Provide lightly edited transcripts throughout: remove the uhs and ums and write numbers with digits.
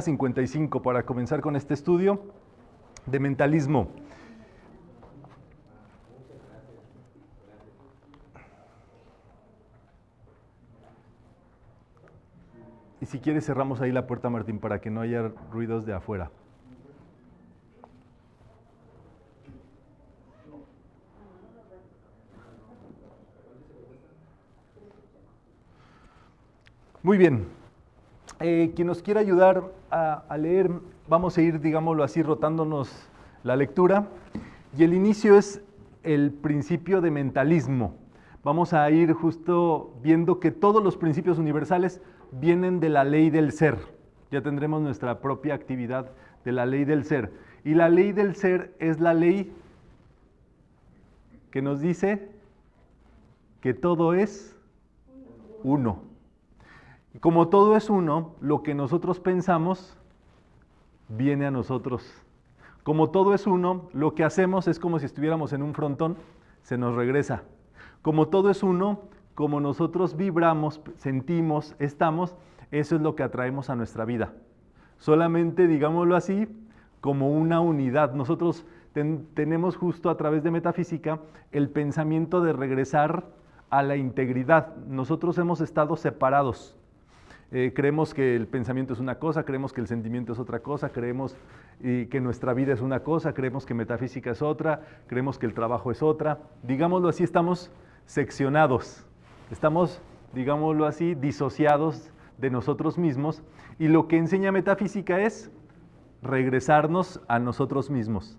55 para comenzar con este estudio de mentalismo. Y si quieres cerramos ahí la puerta, Martín, para que no haya ruidos de afuera. Muy bien. Quien nos quiera ayudar a leer, vamos a ir, digámoslo así, rotándonos la lectura. Y el inicio es el principio de mentalismo. Vamos a ir justo viendo que todos los principios universales vienen de la ley del ser. Ya tendremos nuestra propia actividad de la ley del ser. Y la ley del ser es la ley que nos dice que todo es uno. Y como todo es uno, lo que nosotros pensamos viene a nosotros. Como todo es uno, lo que hacemos es como si estuviéramos en un frontón, se nos regresa. Como todo es uno, como nosotros vibramos, sentimos, estamos, eso es lo que atraemos a nuestra vida. Solamente, digámoslo así, como una unidad. Nosotros tenemos justo a través de metafísica el pensamiento de regresar a la integridad. Nosotros hemos estado separados. Creemos que el pensamiento es una cosa, creemos que el sentimiento es otra cosa, creemos que nuestra vida es una cosa, creemos que metafísica es otra, creemos que el trabajo es otra. Digámoslo así, estamos seccionados, estamos, digámoslo así, disociados de nosotros mismos, y lo que enseña metafísica es regresarnos a nosotros mismos.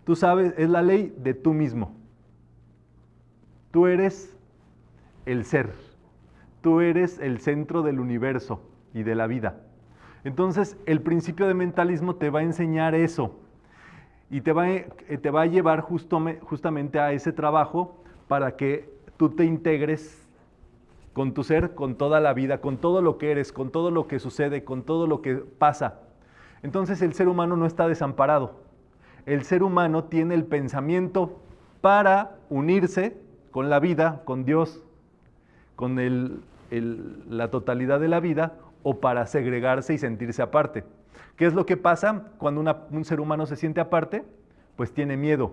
Tú sabes, es la ley de tú mismo. Tú eres el ser. Tú eres el centro del universo y de la vida. Entonces, el principio de mentalismo te va a enseñar eso y te va a llevar justamente a ese trabajo para que tú te integres con tu ser, con toda la vida, con todo lo que eres, con todo lo que sucede, con todo lo que pasa. Entonces, el ser humano no está desamparado. El ser humano tiene el pensamiento para unirse con la vida, con Dios, con la totalidad de la vida, o para segregarse y sentirse aparte. ¿Qué es lo que pasa cuando un ser humano se siente aparte? Pues tiene miedo,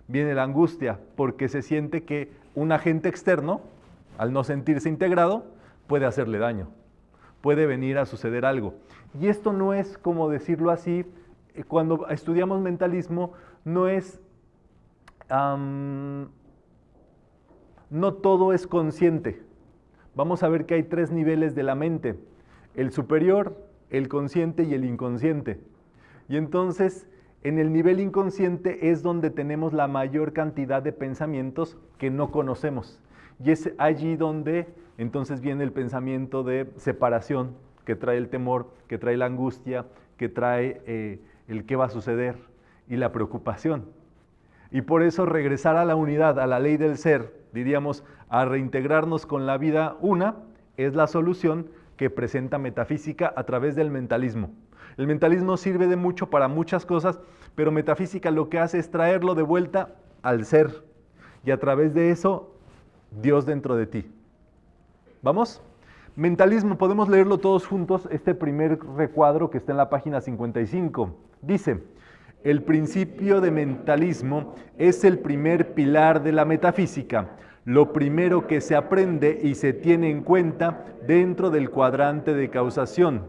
viene la angustia, porque se siente que un agente externo, al no sentirse integrado, puede hacerle daño, puede venir a suceder algo. Y esto no es, como decirlo así, cuando estudiamos mentalismo, no es... no todo es consciente. Vamos a ver que hay 3 niveles de la mente: el superior, el consciente y el inconsciente. Y entonces, en el nivel inconsciente es donde tenemos la mayor cantidad de pensamientos que no conocemos. Y es allí donde entonces viene el pensamiento de separación, que trae el temor, que trae la angustia, que trae el qué va a suceder y la preocupación. Y por eso regresar a la unidad, a la ley del ser, diríamos, a reintegrarnos con la vida una, es la solución que presenta metafísica a través del mentalismo. El mentalismo sirve de mucho para muchas cosas, pero metafísica lo que hace es traerlo de vuelta al ser, y a través de eso, Dios dentro de ti. ¿Vamos? Mentalismo, podemos leerlo todos juntos, este primer recuadro que está en la página 55. Dice: el principio de mentalismo es el primer pilar de la metafísica, lo primero que se aprende y se tiene en cuenta dentro del cuadrante de causación.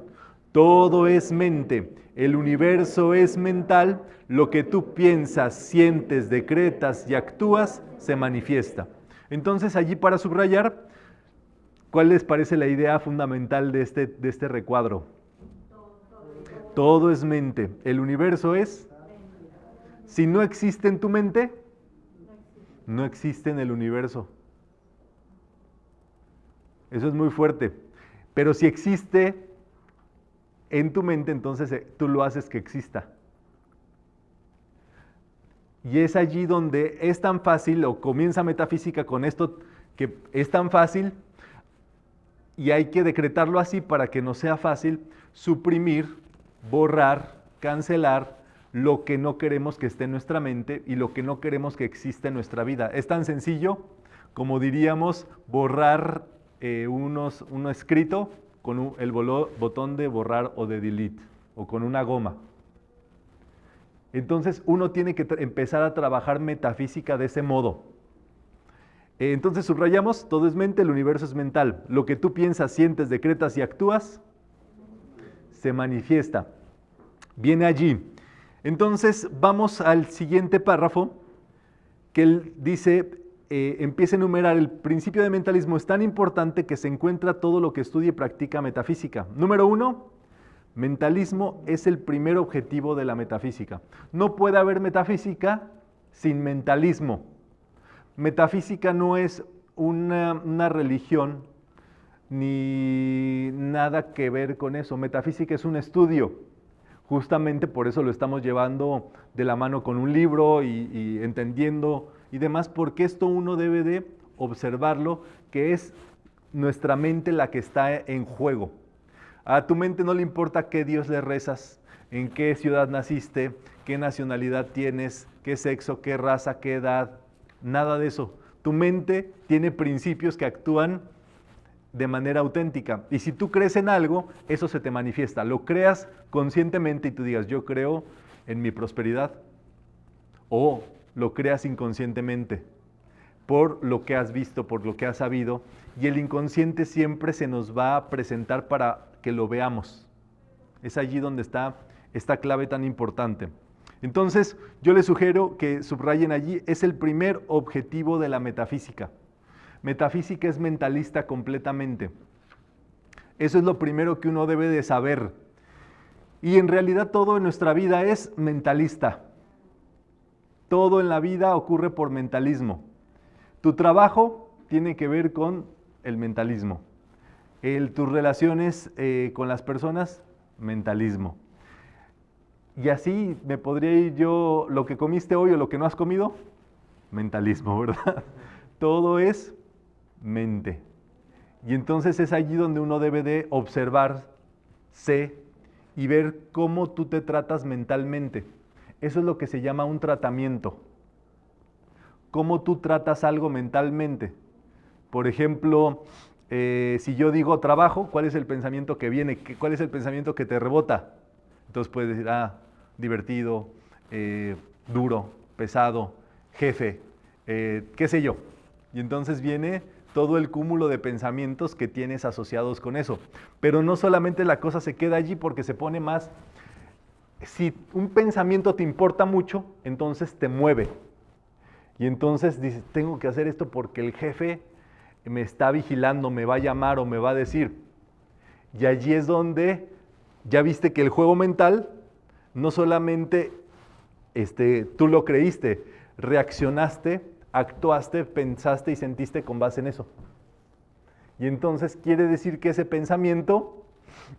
Todo es mente, el universo es mental, lo que tú piensas, sientes, decretas y actúas se manifiesta. Entonces, allí para subrayar, ¿cuál les parece la idea fundamental de este recuadro? Todo es mente, el universo es... Si no existe en tu mente, no existe en el universo. Eso es muy fuerte. Pero si existe en tu mente, entonces tú lo haces que exista. Y es allí donde es tan fácil, o comienza metafísica con esto, que es tan fácil, y hay que decretarlo así para que no sea fácil, suprimir, borrar, cancelar lo que no queremos que esté en nuestra mente y lo que no queremos que exista en nuestra vida. Es tan sencillo como, diríamos, borrar un escrito con el botón de borrar o de delete. o con una goma. Entonces uno tiene que empezar a trabajar metafísica de ese modo. Entonces subrayamos, todo es mente, el universo es mental. Lo que tú piensas, sientes, decretas y actúas, se manifiesta. Viene allí. Entonces vamos al siguiente párrafo, que él dice, empieza a enumerar, el principio de mentalismo es tan importante que se encuentra todo lo que estudia y practica metafísica. Número 1, mentalismo es el primer objetivo de la metafísica. No puede haber metafísica sin mentalismo. Metafísica no es una religión ni nada que ver con eso. Metafísica es un estudio. Justamente por eso lo estamos llevando de la mano con un libro y entendiendo y demás, porque esto uno debe de observarlo, que es nuestra mente la que está en juego. A tu mente no le importa qué Dios le rezas, en qué ciudad naciste, qué nacionalidad tienes, qué sexo, qué raza, qué edad, nada de eso. Tu mente tiene principios que actúan de manera auténtica. Y si tú crees en algo, eso se te manifiesta. Lo creas conscientemente y tú digas, yo creo en mi prosperidad. O lo creas inconscientemente, por lo que has visto, por lo que has sabido. Y el inconsciente siempre se nos va a presentar para que lo veamos. Es allí donde está esta clave tan importante. Entonces, yo les sugiero que subrayen allí, es el primer objetivo de la metafísica. Metafísica es mentalista completamente. Eso es lo primero que uno debe de saber. Y en realidad todo en nuestra vida es mentalista. Todo en la vida ocurre por mentalismo. Tu trabajo tiene que ver con el mentalismo. Tus relaciones con las personas, mentalismo. Y así me podría ir yo, lo que comiste hoy o lo que no has comido, mentalismo, ¿verdad? Todo es mente. Y entonces es allí donde uno debe de observarse y ver cómo tú te tratas mentalmente. Eso es lo que se llama un tratamiento. Cómo tú tratas algo mentalmente. Por ejemplo, si yo digo trabajo, ¿cuál es el pensamiento que viene? ¿Cuál es el pensamiento que te rebota? Entonces puedes decir, divertido, duro, pesado, jefe, qué sé yo. Y entonces viene todo el cúmulo de pensamientos que tienes asociados con eso. Pero no solamente la cosa se queda allí porque se pone más. Si un pensamiento te importa mucho, entonces te mueve. Y entonces dices, tengo que hacer esto porque el jefe me está vigilando, me va a llamar o me va a decir. Y allí es donde ya viste que el juego mental no solamente tú lo creíste, reaccionaste, actuaste, pensaste y sentiste con base en eso. Y entonces quiere decir que ese pensamiento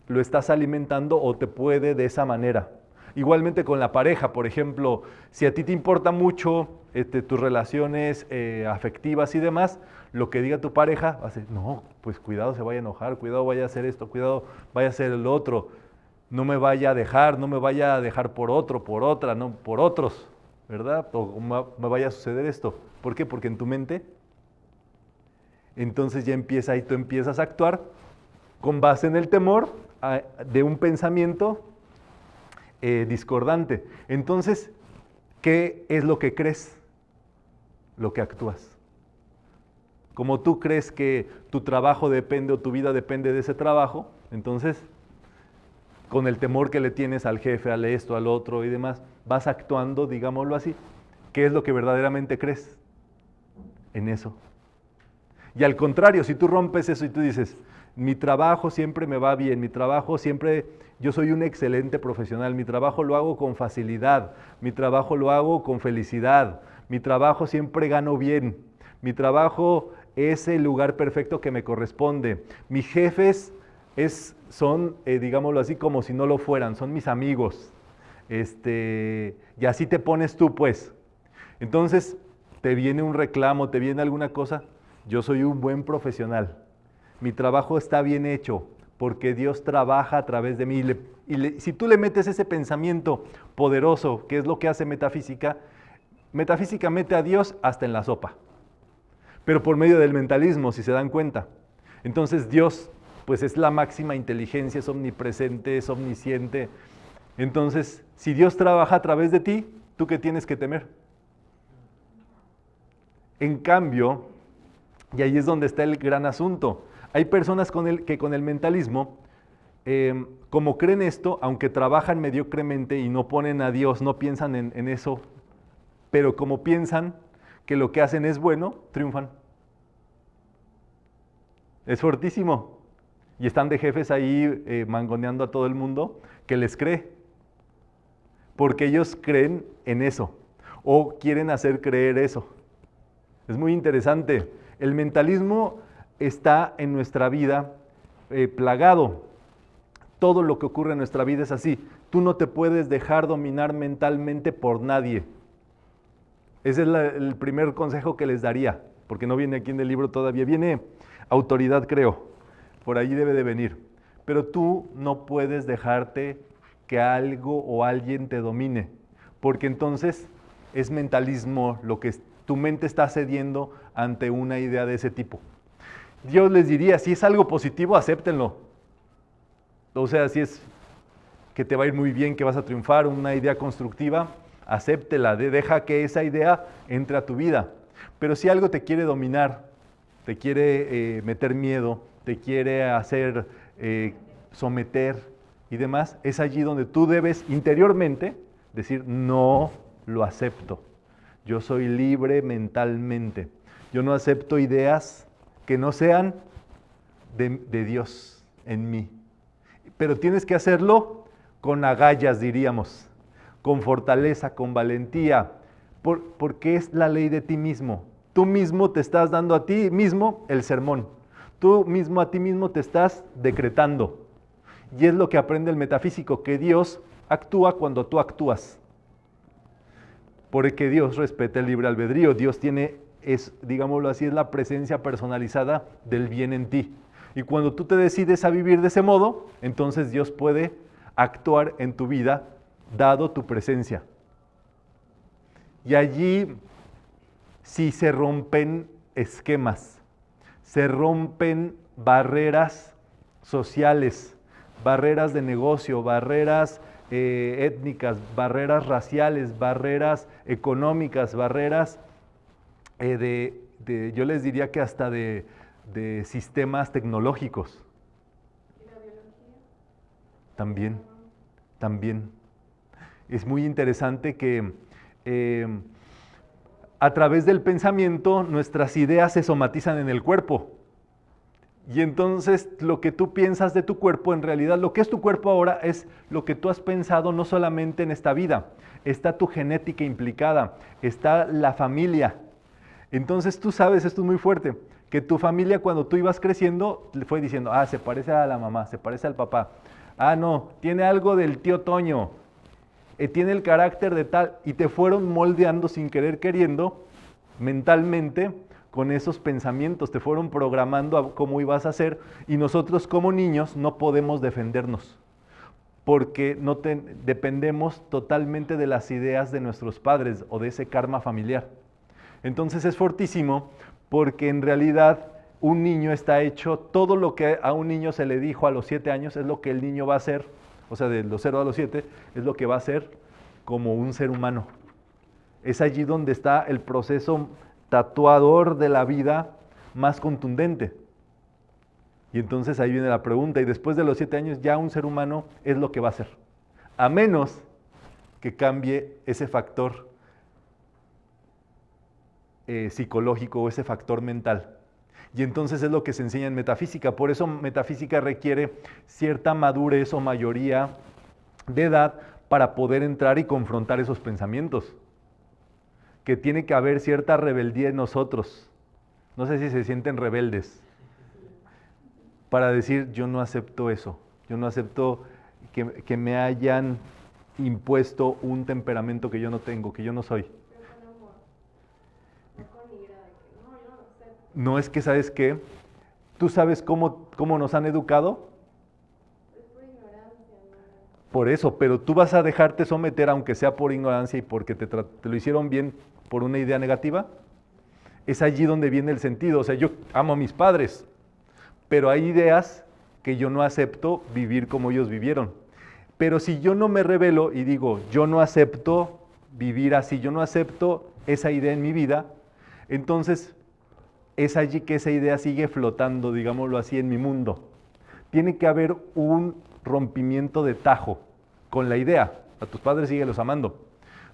lo estás alimentando o te puede de esa manera. Igualmente con la pareja, por ejemplo, si a ti te importa mucho tus relaciones afectivas y demás, lo que diga tu pareja, vas a decir, no, pues cuidado se vaya a enojar, cuidado vaya a hacer esto, cuidado vaya a hacer el otro, no me vaya a dejar por otro, por otra, no por otros, ¿verdad? O me vaya a suceder esto. ¿Por qué? Porque en tu mente, entonces ya empieza y tú empiezas a actuar con base en el temor de un pensamiento discordante. Entonces, ¿qué es lo que crees? Lo que actúas. Como tú crees que tu trabajo depende o tu vida depende de ese trabajo, entonces, con el temor que le tienes al jefe, al esto, al otro y demás, vas actuando, digámoslo así. ¿Qué es lo que verdaderamente crees? En eso. Y al contrario, si tú rompes eso y tú dices, mi trabajo siempre me va bien, mi trabajo siempre, yo soy un excelente profesional, mi trabajo lo hago con facilidad, mi trabajo lo hago con felicidad, mi trabajo siempre gano bien, mi trabajo es el lugar perfecto que me corresponde, mis jefes son, digámoslo así, como si no lo fueran, son mis amigos, y así te pones tú pues. Entonces, te viene un reclamo, te viene alguna cosa, yo soy un buen profesional. Mi trabajo está bien hecho porque Dios trabaja a través de mí. Si tú le metes ese pensamiento poderoso, que es lo que hace metafísica, metafísica mete a Dios hasta en la sopa. Pero por medio del mentalismo, si se dan cuenta. Entonces Dios, pues es la máxima inteligencia, es omnipresente, es omnisciente, Entonces, si Dios trabaja a través de ti, ¿tú qué tienes que temer? En cambio, y ahí es donde está el gran asunto, hay personas que con el mentalismo, como creen esto, aunque trabajan mediocremente y no ponen a Dios, no piensan en eso, pero como piensan que lo que hacen es bueno, triunfan. Es fortísimo. Y están de jefes ahí mangoneando a todo el mundo que les cree. Porque ellos creen en eso. O quieren hacer creer eso. Es muy interesante. El mentalismo está en nuestra vida plagado. Todo lo que ocurre en nuestra vida es así. Tú no te puedes dejar dominar mentalmente por nadie. Ese es el primer consejo que les daría, porque no viene aquí en el libro todavía. Viene autoridad, creo. Por ahí debe de venir. Pero tú no puedes dejarte que algo o alguien te domine, porque entonces es mentalismo lo que tu mente está cediendo ante una idea de ese tipo. Dios les diría, si es algo positivo, acéptenlo. O sea, si es que te va a ir muy bien, que vas a triunfar, una idea constructiva, acéptela, deja que esa idea entre a tu vida. Pero si algo te quiere dominar, te quiere meter miedo, te quiere hacer someter y demás, es allí donde tú debes interiormente decir, no lo acepto. Yo soy libre mentalmente. Yo no acepto ideas que no sean de Dios en mí. Pero tienes que hacerlo con agallas, diríamos, con fortaleza, con valentía, porque es la ley de ti mismo. Tú mismo te estás dando a ti mismo el sermón. Tú mismo a ti mismo te estás decretando. Y es lo que aprende el metafísico, que Dios actúa cuando tú actúas. Porque Dios respeta el libre albedrío. Dios tiene, digámoslo así, es la presencia personalizada del bien en ti. Y cuando tú te decides a vivir de ese modo, entonces Dios puede actuar en tu vida, dado tu presencia. Y allí sí se rompen esquemas, se rompen barreras sociales, barreras de negocio, barreras étnicas, barreras raciales, barreras económicas, barreras yo les diría que hasta de sistemas tecnológicos. ¿Y la biología? También. Es muy interesante que a través del pensamiento nuestras ideas se somatizan en el cuerpo. Y entonces lo que tú piensas de tu cuerpo, en realidad lo que es tu cuerpo ahora es lo que tú has pensado no solamente en esta vida. Está tu genética implicada, está la familia. Entonces tú sabes, esto es muy fuerte, que tu familia cuando tú ibas creciendo le fue diciendo, se parece a la mamá, se parece al papá. No, tiene algo del tío Toño, tiene el carácter de tal, y te fueron moldeando sin querer queriendo, mentalmente, con esos pensamientos, te fueron programando a cómo ibas a ser, y nosotros como niños no podemos defendernos, porque dependemos totalmente de las ideas de nuestros padres o de ese karma familiar. Entonces es fortísimo, porque en realidad un niño está hecho, todo lo que a un niño se le dijo a los 7 años es lo que el niño va a hacer, o sea, de los 0 a los 7, es lo que va a hacer como un ser humano. Es allí donde está el proceso tatuador de la vida más contundente. Y entonces ahí viene la pregunta, y después de los 7 años ya un ser humano es lo que va a ser, a menos que cambie ese factor psicológico o ese factor mental. Y entonces es lo que se enseña en metafísica. Por eso metafísica requiere cierta madurez o mayoría de edad para poder entrar y confrontar esos pensamientos. Que tiene que haber cierta rebeldía en nosotros. No sé si se sienten rebeldes. Para decir, yo no acepto eso. Yo no acepto que me hayan impuesto un temperamento que yo no tengo, que yo no soy. No, es que, ¿sabes qué? ¿Tú sabes cómo nos han educado? Es por ignorancia, ¿no? Por eso, pero tú vas a dejarte someter, aunque sea por ignorancia y porque te lo hicieron bien por una idea negativa. Es allí donde viene el sentido. O sea, yo amo a mis padres, pero hay ideas que yo no acepto vivir como ellos vivieron. Pero si yo no me rebelo y digo, yo no acepto vivir así, yo no acepto esa idea en mi vida, entonces es allí que esa idea sigue flotando, digámoslo así, en mi mundo. Tiene que haber un rompimiento de tajo con la idea. A tus padres síguelos amando.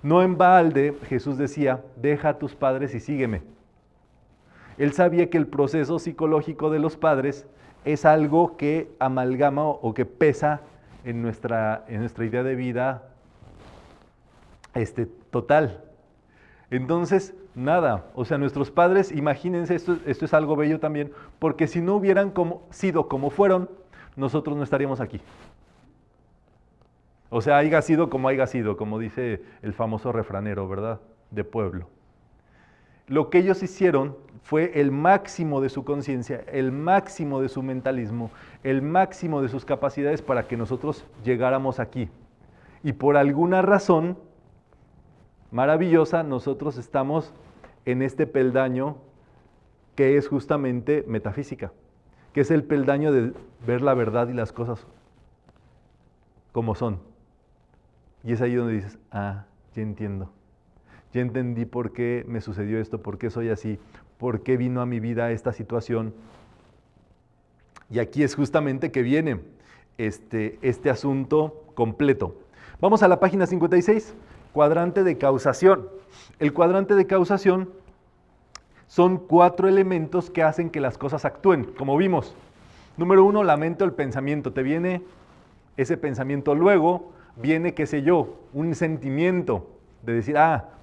No en balde Jesús decía, deja a tus padres y sígueme. Él sabía que el proceso psicológico de los padres es algo que amalgama o que pesa en nuestra idea de vida total. Entonces, nada, o sea, nuestros padres, imagínense, esto es algo bello también, porque si no hubieran sido como fueron, nosotros no estaríamos aquí. O sea, haya sido, como dice el famoso refranero, ¿verdad? De pueblo. Lo que ellos hicieron fue el máximo de su conciencia, el máximo de su mentalismo, el máximo de sus capacidades para que nosotros llegáramos aquí. Y por alguna razón maravillosa, nosotros estamos en este peldaño que es justamente metafísica, que es el peldaño de ver la verdad y las cosas como son. Y es ahí donde dices, ya entiendo. Ya entendí por qué me sucedió esto, por qué soy así, por qué vino a mi vida esta situación. Y aquí es justamente que viene este asunto completo. Vamos a la página 56, cuadrante de causación. El cuadrante de causación son 4 elementos que hacen que las cosas actúen, como vimos. Número 1, la mente o el pensamiento. Te viene ese pensamiento, luego viene, qué sé yo, un sentimiento de decir,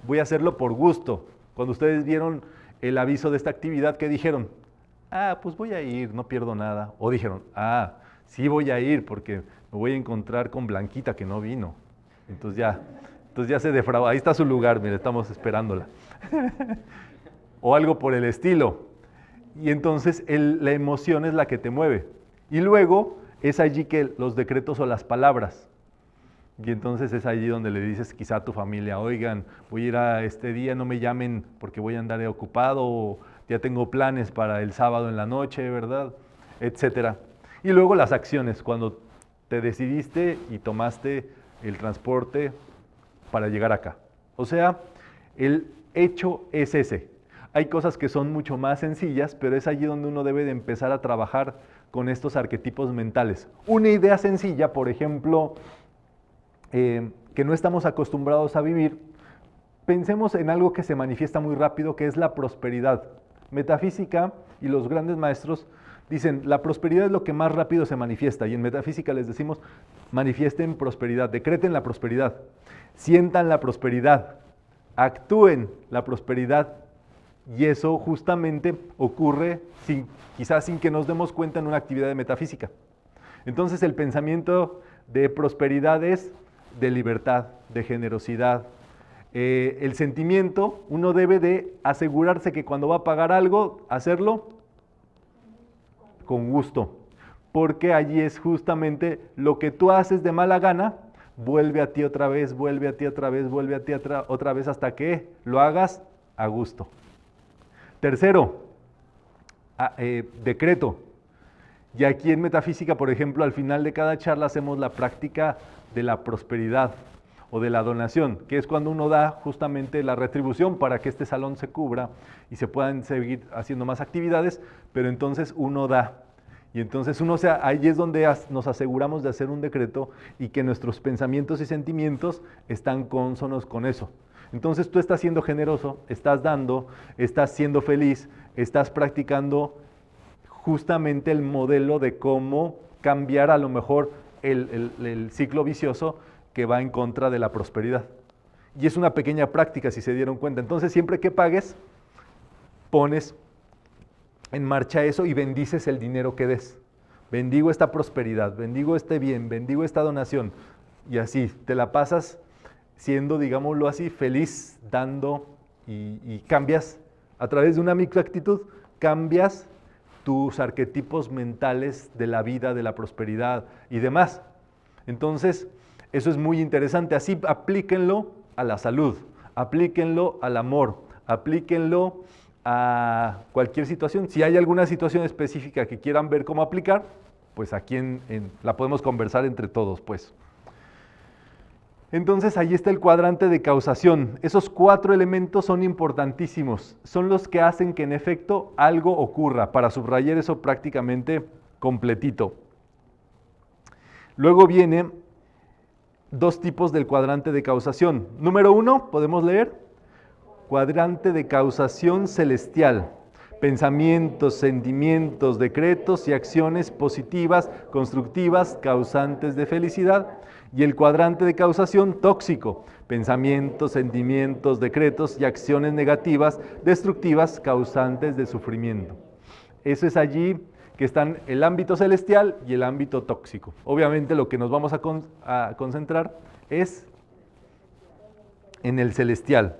voy a hacerlo por gusto. Cuando ustedes vieron el aviso de esta actividad, ¿qué dijeron? Pues voy a ir, no pierdo nada. O dijeron, sí voy a ir porque me voy a encontrar con Blanquita que no vino. Entonces ya se defraudó, ahí está su lugar, mire, estamos esperándola. O algo por el estilo. Y entonces la emoción es la que te mueve. Y luego es allí que los decretos o las palabras. Y entonces es allí donde le dices quizá a tu familia, oigan, voy a ir a este día, no me llamen porque voy a andar ocupado, o ya tengo planes para el sábado en la noche, ¿verdad? Etcétera. Y luego las acciones, cuando te decidiste y tomaste el transporte para llegar acá. O sea, el hecho es ese. Hay cosas que son mucho más sencillas, pero es allí donde uno debe de empezar a trabajar con estos arquetipos mentales. Una idea sencilla, por ejemplo, que no estamos acostumbrados a vivir, pensemos en algo que se manifiesta muy rápido, que es la prosperidad. Metafísica y los grandes maestros dicen, la prosperidad es lo que más rápido se manifiesta, y en metafísica les decimos, manifiesten prosperidad, decreten la prosperidad, sientan la prosperidad, actúen la prosperidad, y eso justamente ocurre quizás sin que nos demos cuenta en una actividad de metafísica. Entonces el pensamiento de prosperidad es de libertad, de generosidad. El sentimiento, uno debe de asegurarse que cuando va a pagar algo, hacerlo con gusto, porque allí es justamente lo que tú haces de mala gana, vuelve a ti otra vez, vuelve a ti otra vez, vuelve a ti otra vez hasta que lo hagas a gusto. Tercero, decreto. Y aquí en metafísica, por ejemplo, al final de cada charla hacemos la práctica de la prosperidad o de la donación, que es cuando uno da justamente la retribución para que este salón se cubra y se puedan seguir haciendo más actividades, pero entonces uno da. Y entonces ahí es donde nos aseguramos de hacer un decreto y que nuestros pensamientos y sentimientos están cónsonos con eso. Entonces tú estás siendo generoso, estás dando, estás siendo feliz, estás practicando justamente el modelo de cómo cambiar a lo mejor el ciclo vicioso que va en contra de la prosperidad. Y es una pequeña práctica, si se dieron cuenta. Entonces siempre que pagues, pones en marcha eso y bendices el dinero que des. Bendigo esta prosperidad, bendigo este bien, bendigo esta donación. Y así, te la pasas siendo, digámoslo así, feliz, dando y cambias, a través de una microactitud, cambias tus arquetipos mentales de la vida, de la prosperidad y demás. Entonces, eso es muy interesante. Así aplíquenlo a la salud, aplíquenlo al amor, aplíquenlo a cualquier situación. Si hay alguna situación específica que quieran ver cómo aplicar, pues aquí la podemos conversar entre todos, pues. Entonces ahí está el cuadrante de causación. Esos 4 elementos son importantísimos. Son los que hacen que en efecto algo ocurra. Para subrayar eso prácticamente completito. Luego viene 2 tipos del cuadrante de causación. Número 1, ¿podemos leer? Cuadrante de causación celestial. Pensamientos, sentimientos, decretos y acciones positivas, constructivas, causantes de felicidad. Y el cuadrante de causación tóxico. Pensamientos, sentimientos, decretos y acciones negativas, destructivas, causantes de sufrimiento. Eso es allí que están el ámbito celestial y el ámbito tóxico. Obviamente lo que nos vamos a concentrar es en el celestial.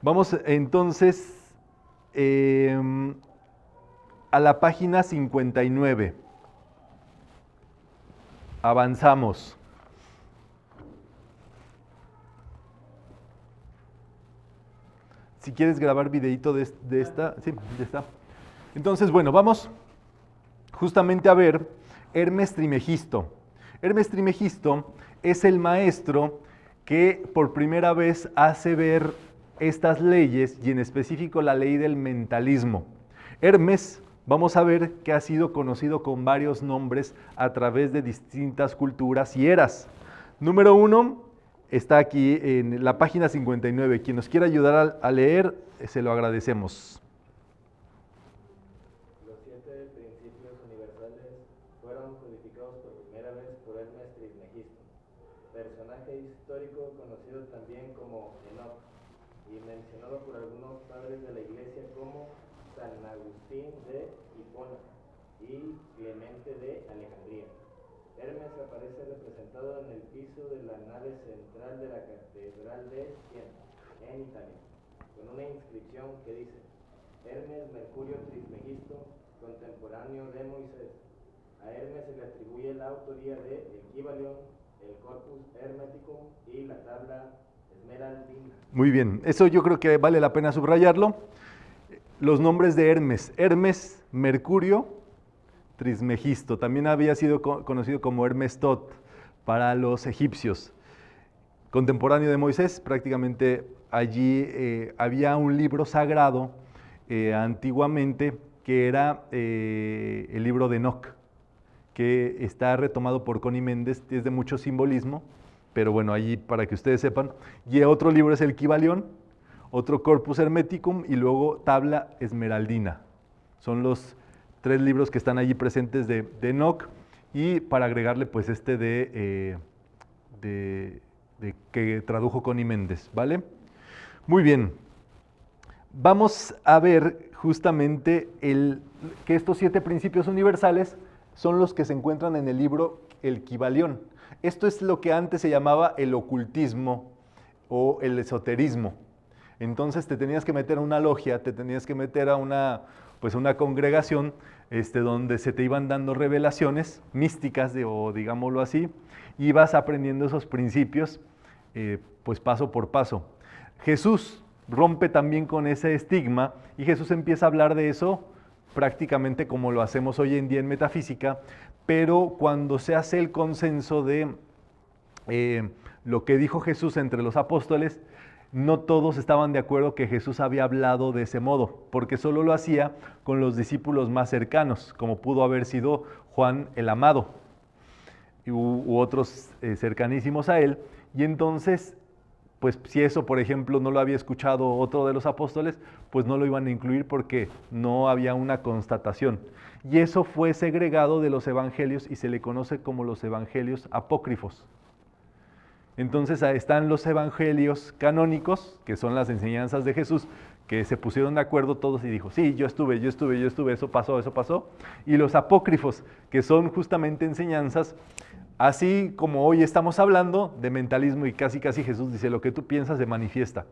Vamos entonces a la página 59. Avanzamos. Si quieres grabar videito de esta, sí, ya está. Entonces, bueno, vamos justamente a ver Hermes Trismegisto. Hermes Trismegisto es el maestro que por primera vez hace ver estas leyes y en específico la ley del mentalismo. Hermes, vamos a ver que ha sido conocido con varios nombres a través de distintas culturas y eras. Número 1 está aquí en la página 59. Quien nos quiera ayudar a leer, se lo agradecemos. Los 7 principios universales fueron codificados por primera vez por Hermes Trismegisto, personaje histórico conocido también como Enoc y mencionado por algunos padres de la Iglesia como San Agustín de Hipona y Clemente de Alejandría. Hermes aparece representado en el piso de la nave central de la Catedral de Siena, en Italia, con una inscripción que dice: Hermes Mercurio Trismegisto, contemporáneo de Moisés. A Hermes se le atribuye la autoría de el Kybalion, el Corpus Hermeticum y la tabla Esmeraldina. Muy bien, eso yo creo que vale la pena subrayarlo. Los nombres de Hermes: Hermes Mercurio Trismegisto, también había sido conocido como Hermes Tot para los egipcios. Contemporáneo de Moisés, prácticamente allí había un libro sagrado antiguamente que era el libro de Enoc, que está retomado por Connie Méndez, es de mucho simbolismo, pero bueno, allí para que ustedes sepan. Y otro libro es el Kybalion, otro Corpus Hermeticum y luego Tabla Esmeraldina. Son los 3 libros que están allí presentes de Enoc, y para agregarle pues este de que tradujo Connie Méndez, ¿vale? Muy bien. Vamos a ver justamente que estos 7 principios universales son los que se encuentran en el libro El Kybalion. Esto es lo que antes se llamaba el ocultismo o el esoterismo. Entonces te tenías que meter a una logia, te tenías que meter a una congregación donde se te iban dando revelaciones místicas, o digámoslo así, y vas aprendiendo esos principios pues paso por paso. Jesús rompe también con ese estigma y Jesús empieza a hablar de eso prácticamente como lo hacemos hoy en día en metafísica, pero cuando se hace el consenso de lo que dijo Jesús entre los apóstoles, no todos estaban de acuerdo que Jesús había hablado de ese modo, porque solo lo hacía con los discípulos más cercanos, como pudo haber sido Juan el Amado u otros cercanísimos a él. Y entonces, pues si eso, por ejemplo, no lo había escuchado otro de los apóstoles, pues no lo iban a incluir porque no había una constatación. Y eso fue segregado de los evangelios y se le conoce como los evangelios apócrifos. Entonces están los evangelios canónicos, que son las enseñanzas de Jesús, que se pusieron de acuerdo todos y dijo, sí, yo estuve, eso pasó. Y los apócrifos, que son justamente enseñanzas, así como hoy estamos hablando de mentalismo y casi Jesús dice, lo que tú piensas se manifiesta,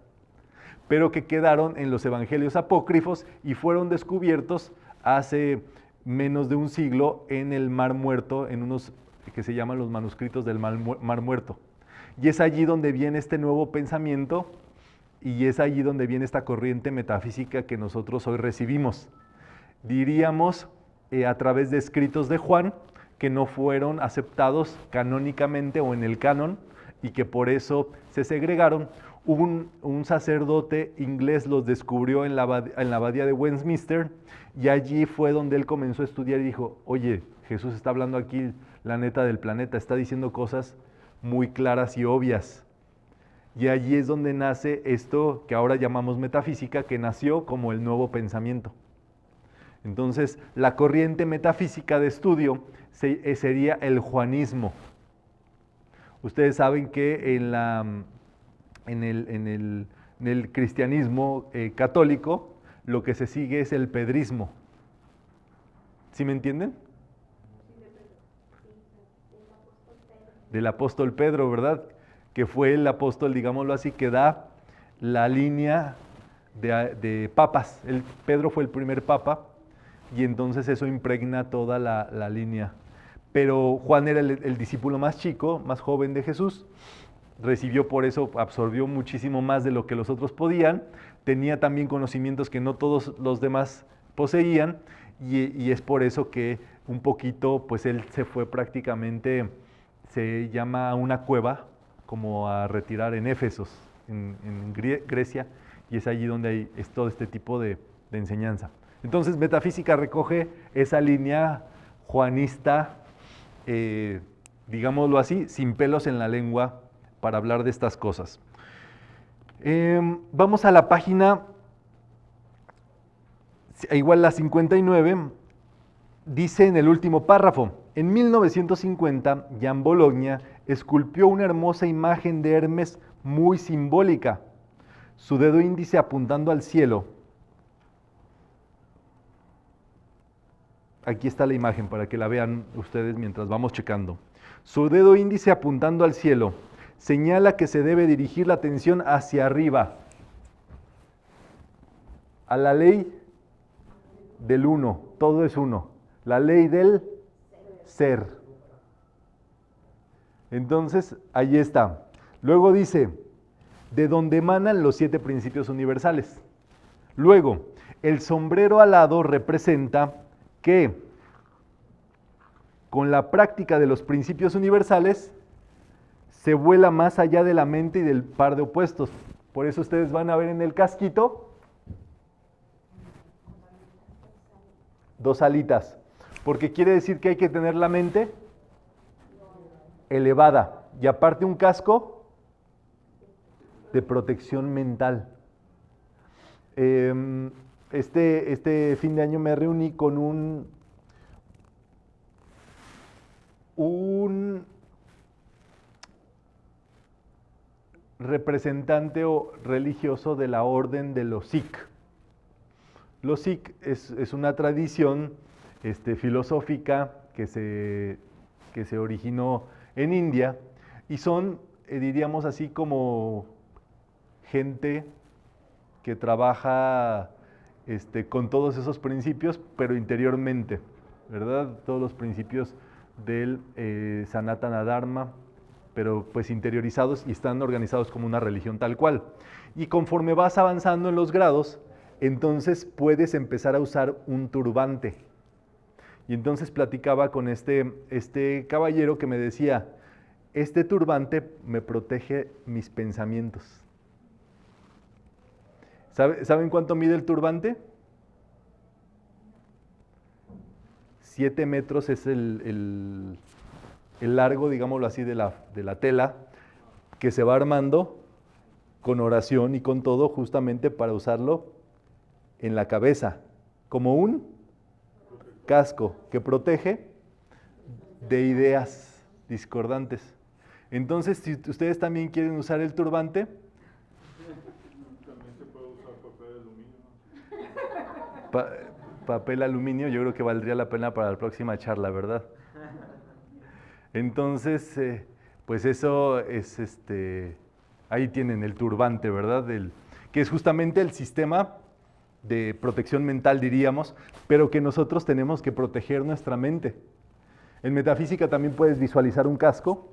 pero que quedaron en los evangelios apócrifos y fueron descubiertos hace menos de un siglo en el Mar Muerto, en unos que se llaman los manuscritos del Mar Muerto. Y es allí donde viene este nuevo pensamiento y es allí donde viene esta corriente metafísica que nosotros hoy recibimos. Diríamos a través de escritos de Juan que no fueron aceptados canónicamente o en el canon y que por eso se segregaron. Un sacerdote inglés los descubrió en la abadía de Westminster, y allí fue donde él comenzó a estudiar y dijo, oye, Jesús está hablando aquí la neta del planeta, está diciendo cosas muy claras y obvias. Y allí es donde nace esto que ahora llamamos metafísica, que nació como el nuevo pensamiento. Entonces, la corriente metafísica de estudio sería el juanismo. Ustedes saben que en el cristianismo católico lo que se sigue es el pedrismo. ¿Sí me entienden? Del apóstol Pedro, ¿verdad? Que fue el apóstol, digámoslo así, que da la línea de papas. Pedro fue el primer papa y entonces eso impregna toda la línea. Pero Juan era el discípulo más chico, más joven de Jesús, recibió por eso, absorbió muchísimo más de lo que los otros podían, tenía también conocimientos que no todos los demás poseían, y es por eso que un poquito, pues él se fue prácticamente, se llama una cueva, como a retirar en Éfesos, en Grecia, y es allí donde es todo este tipo de enseñanza. Entonces, metafísica recoge esa línea juanista, digámoslo así, sin pelos en la lengua, para hablar de estas cosas. Vamos a la página, igual la 59, dice en el último párrafo, en 1950, Jean Bologna esculpió una hermosa imagen de Hermes muy simbólica, su dedo índice apuntando al cielo. Aquí está la imagen para que la vean ustedes mientras vamos checando. Su dedo índice apuntando al cielo señala que se debe dirigir la atención hacia arriba, a la ley del uno, todo es uno, la ley del ser. Entonces, ahí está. Luego dice, de donde emanan los 7 principios universales. Luego, el sombrero alado representa que con la práctica de los principios universales se vuela más allá de la mente y del par de opuestos. Por eso ustedes van a ver en el casquito 2 alitas, porque quiere decir que hay que tener la mente elevada y aparte un casco de protección mental. Este fin de año me reuní con un representante o religioso de la orden de los Sikh. Los Sikh es una tradición filosófica que se originó en India y son, diríamos así, como gente que trabaja con todos esos principios, pero interiormente, ¿verdad? Todos los principios del Sanatana Dharma, pero pues interiorizados y están organizados como una religión tal cual. Y conforme vas avanzando en los grados, entonces puedes empezar a usar un turbante. Y entonces platicaba con este caballero que me decía, este turbante me protege mis pensamientos. ¿Saben cuánto mide el turbante? 7 metros es el largo, digámoslo así, de la tela, que se va armando con oración y con todo, justamente para usarlo en la cabeza, como un casco que protege de ideas discordantes. Entonces, si ustedes también quieren usar el turbante, también se puede usar papel aluminio. Papel aluminio, yo creo que valdría la pena para la próxima charla, ¿verdad? Entonces, pues eso es ahí tienen el turbante, ¿verdad? Que es justamente el sistema de protección mental, diríamos, pero que nosotros tenemos que proteger nuestra mente. En metafísica también puedes visualizar un casco,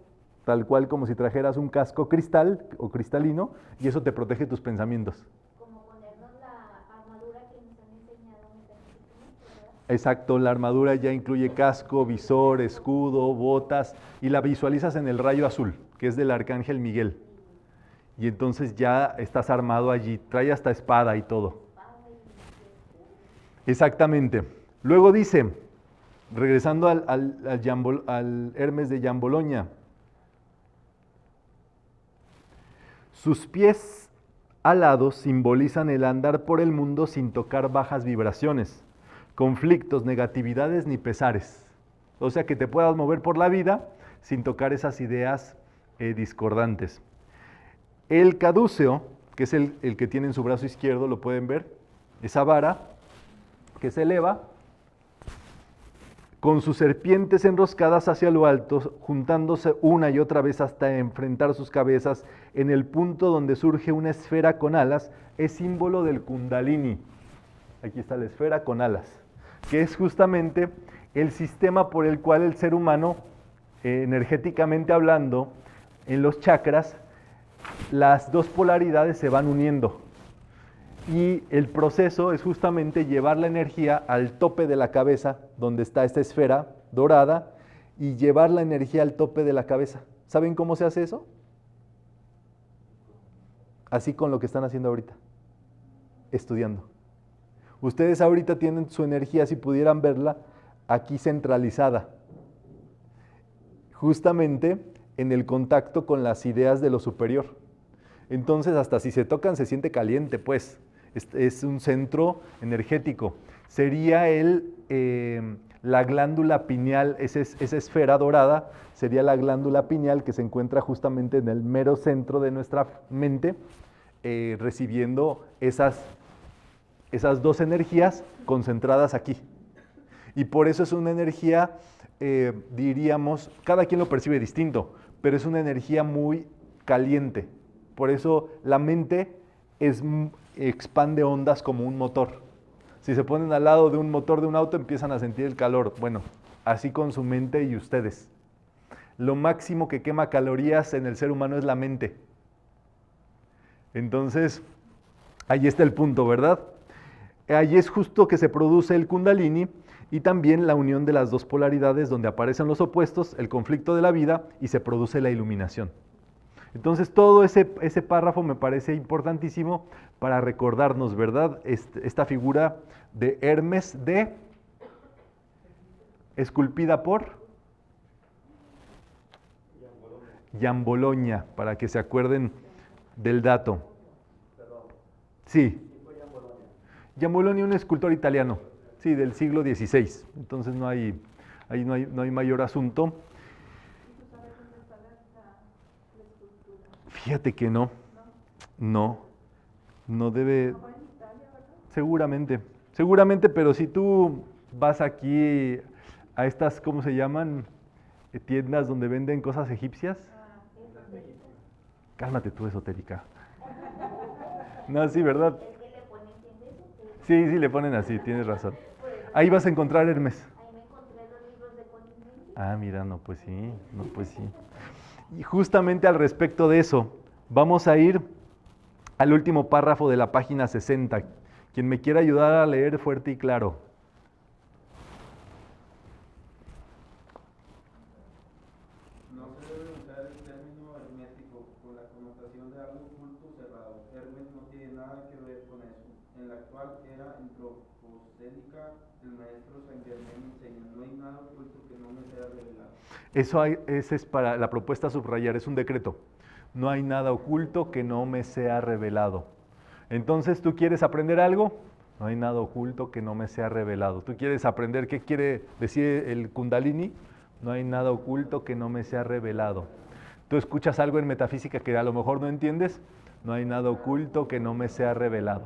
tal cual como si trajeras un casco cristal o cristalino, y eso te protege tus pensamientos. Como ponernos la armadura que nos han enseñado metafísicamente, ¿verdad? Exacto, la armadura ya incluye casco, visor, escudo, botas, y la visualizas en el rayo azul, que es del arcángel Miguel. Y entonces ya estás armado allí, trae hasta espada y todo. Exactamente. Luego dice, regresando al Hermes de Yamboloña, sus pies alados simbolizan el andar por el mundo sin tocar bajas vibraciones, conflictos, negatividades ni pesares. O sea, que te puedas mover por la vida sin tocar esas ideas discordantes. El caduceo, que es el que tiene en su brazo izquierdo, lo pueden ver, esa vara que se eleva con sus serpientes enroscadas hacia lo alto, juntándose una y otra vez hasta enfrentar sus cabezas en el punto donde surge una esfera con alas, es símbolo del Kundalini. Aquí está la esfera con alas, que es justamente el sistema por el cual el ser humano, energéticamente hablando, en los chakras, las dos polaridades se van uniendo. Y el proceso es justamente llevar la energía al tope de la cabeza, donde está esta esfera dorada, y llevar la energía al tope de la cabeza. ¿Saben cómo se hace eso? Así con lo que están haciendo ahorita, estudiando. Ustedes ahorita tienen su energía, si pudieran verla, aquí centralizada, justamente en el contacto con las ideas de lo superior. Entonces, hasta si se tocan, se siente caliente, pues. Es un centro energético. Sería la glándula pineal, esa esfera dorada, sería la glándula pineal que se encuentra justamente en el mero centro de nuestra mente, recibiendo esas dos energías concentradas aquí. Y por eso es una energía, diríamos, cada quien lo percibe distinto, pero es una energía muy caliente. Por eso la mente expande ondas como un motor. Si se ponen al lado de un motor de un auto, empiezan a sentir el calor. Bueno, así con su mente y ustedes. Lo máximo que quema calorías en el ser humano es la mente. Entonces, ahí está el punto, ¿verdad? Ahí es justo que se produce el Kundalini y también la unión de las dos polaridades donde aparecen los opuestos, el conflicto de la vida y se produce la iluminación. Entonces todo ese párrafo me parece importantísimo para recordarnos, ¿verdad? Esta figura de Hermes esculpida por Yamboloña, para que se acuerden del dato. Sí. Yamboloña, un escultor italiano, sí, del siglo XVI. Entonces no hay mayor asunto. Fíjate que no debe, seguramente, pero si tú vas aquí a estas, ¿cómo se llaman? Tiendas donde venden cosas egipcias. Cálmate tú, esotérica. No, sí, ¿verdad? Sí, le ponen así, tienes razón. Ahí vas a encontrar Hermes. Ah, mira, no, pues sí. Y justamente al respecto de eso, vamos a ir al último párrafo de la página 60. Quien me quiera ayudar a leer fuerte y claro. No se debe usar el término hermético con la connotación de algo oculto cerrado. Hermes no tiene nada que ver con eso. En la actual era antropocénica, el maestro Saint Germain enseña, no hay nada oculto que no me sea revelado. Ese es para la propuesta a subrayar, es un decreto. No hay nada oculto que no me sea revelado. Entonces, ¿tú quieres aprender algo? No hay nada oculto que no me sea revelado. ¿Tú quieres aprender qué quiere decir el Kundalini? No hay nada oculto que no me sea revelado. ¿Tú escuchas algo en metafísica que a lo mejor no entiendes? No hay nada oculto que no me sea revelado.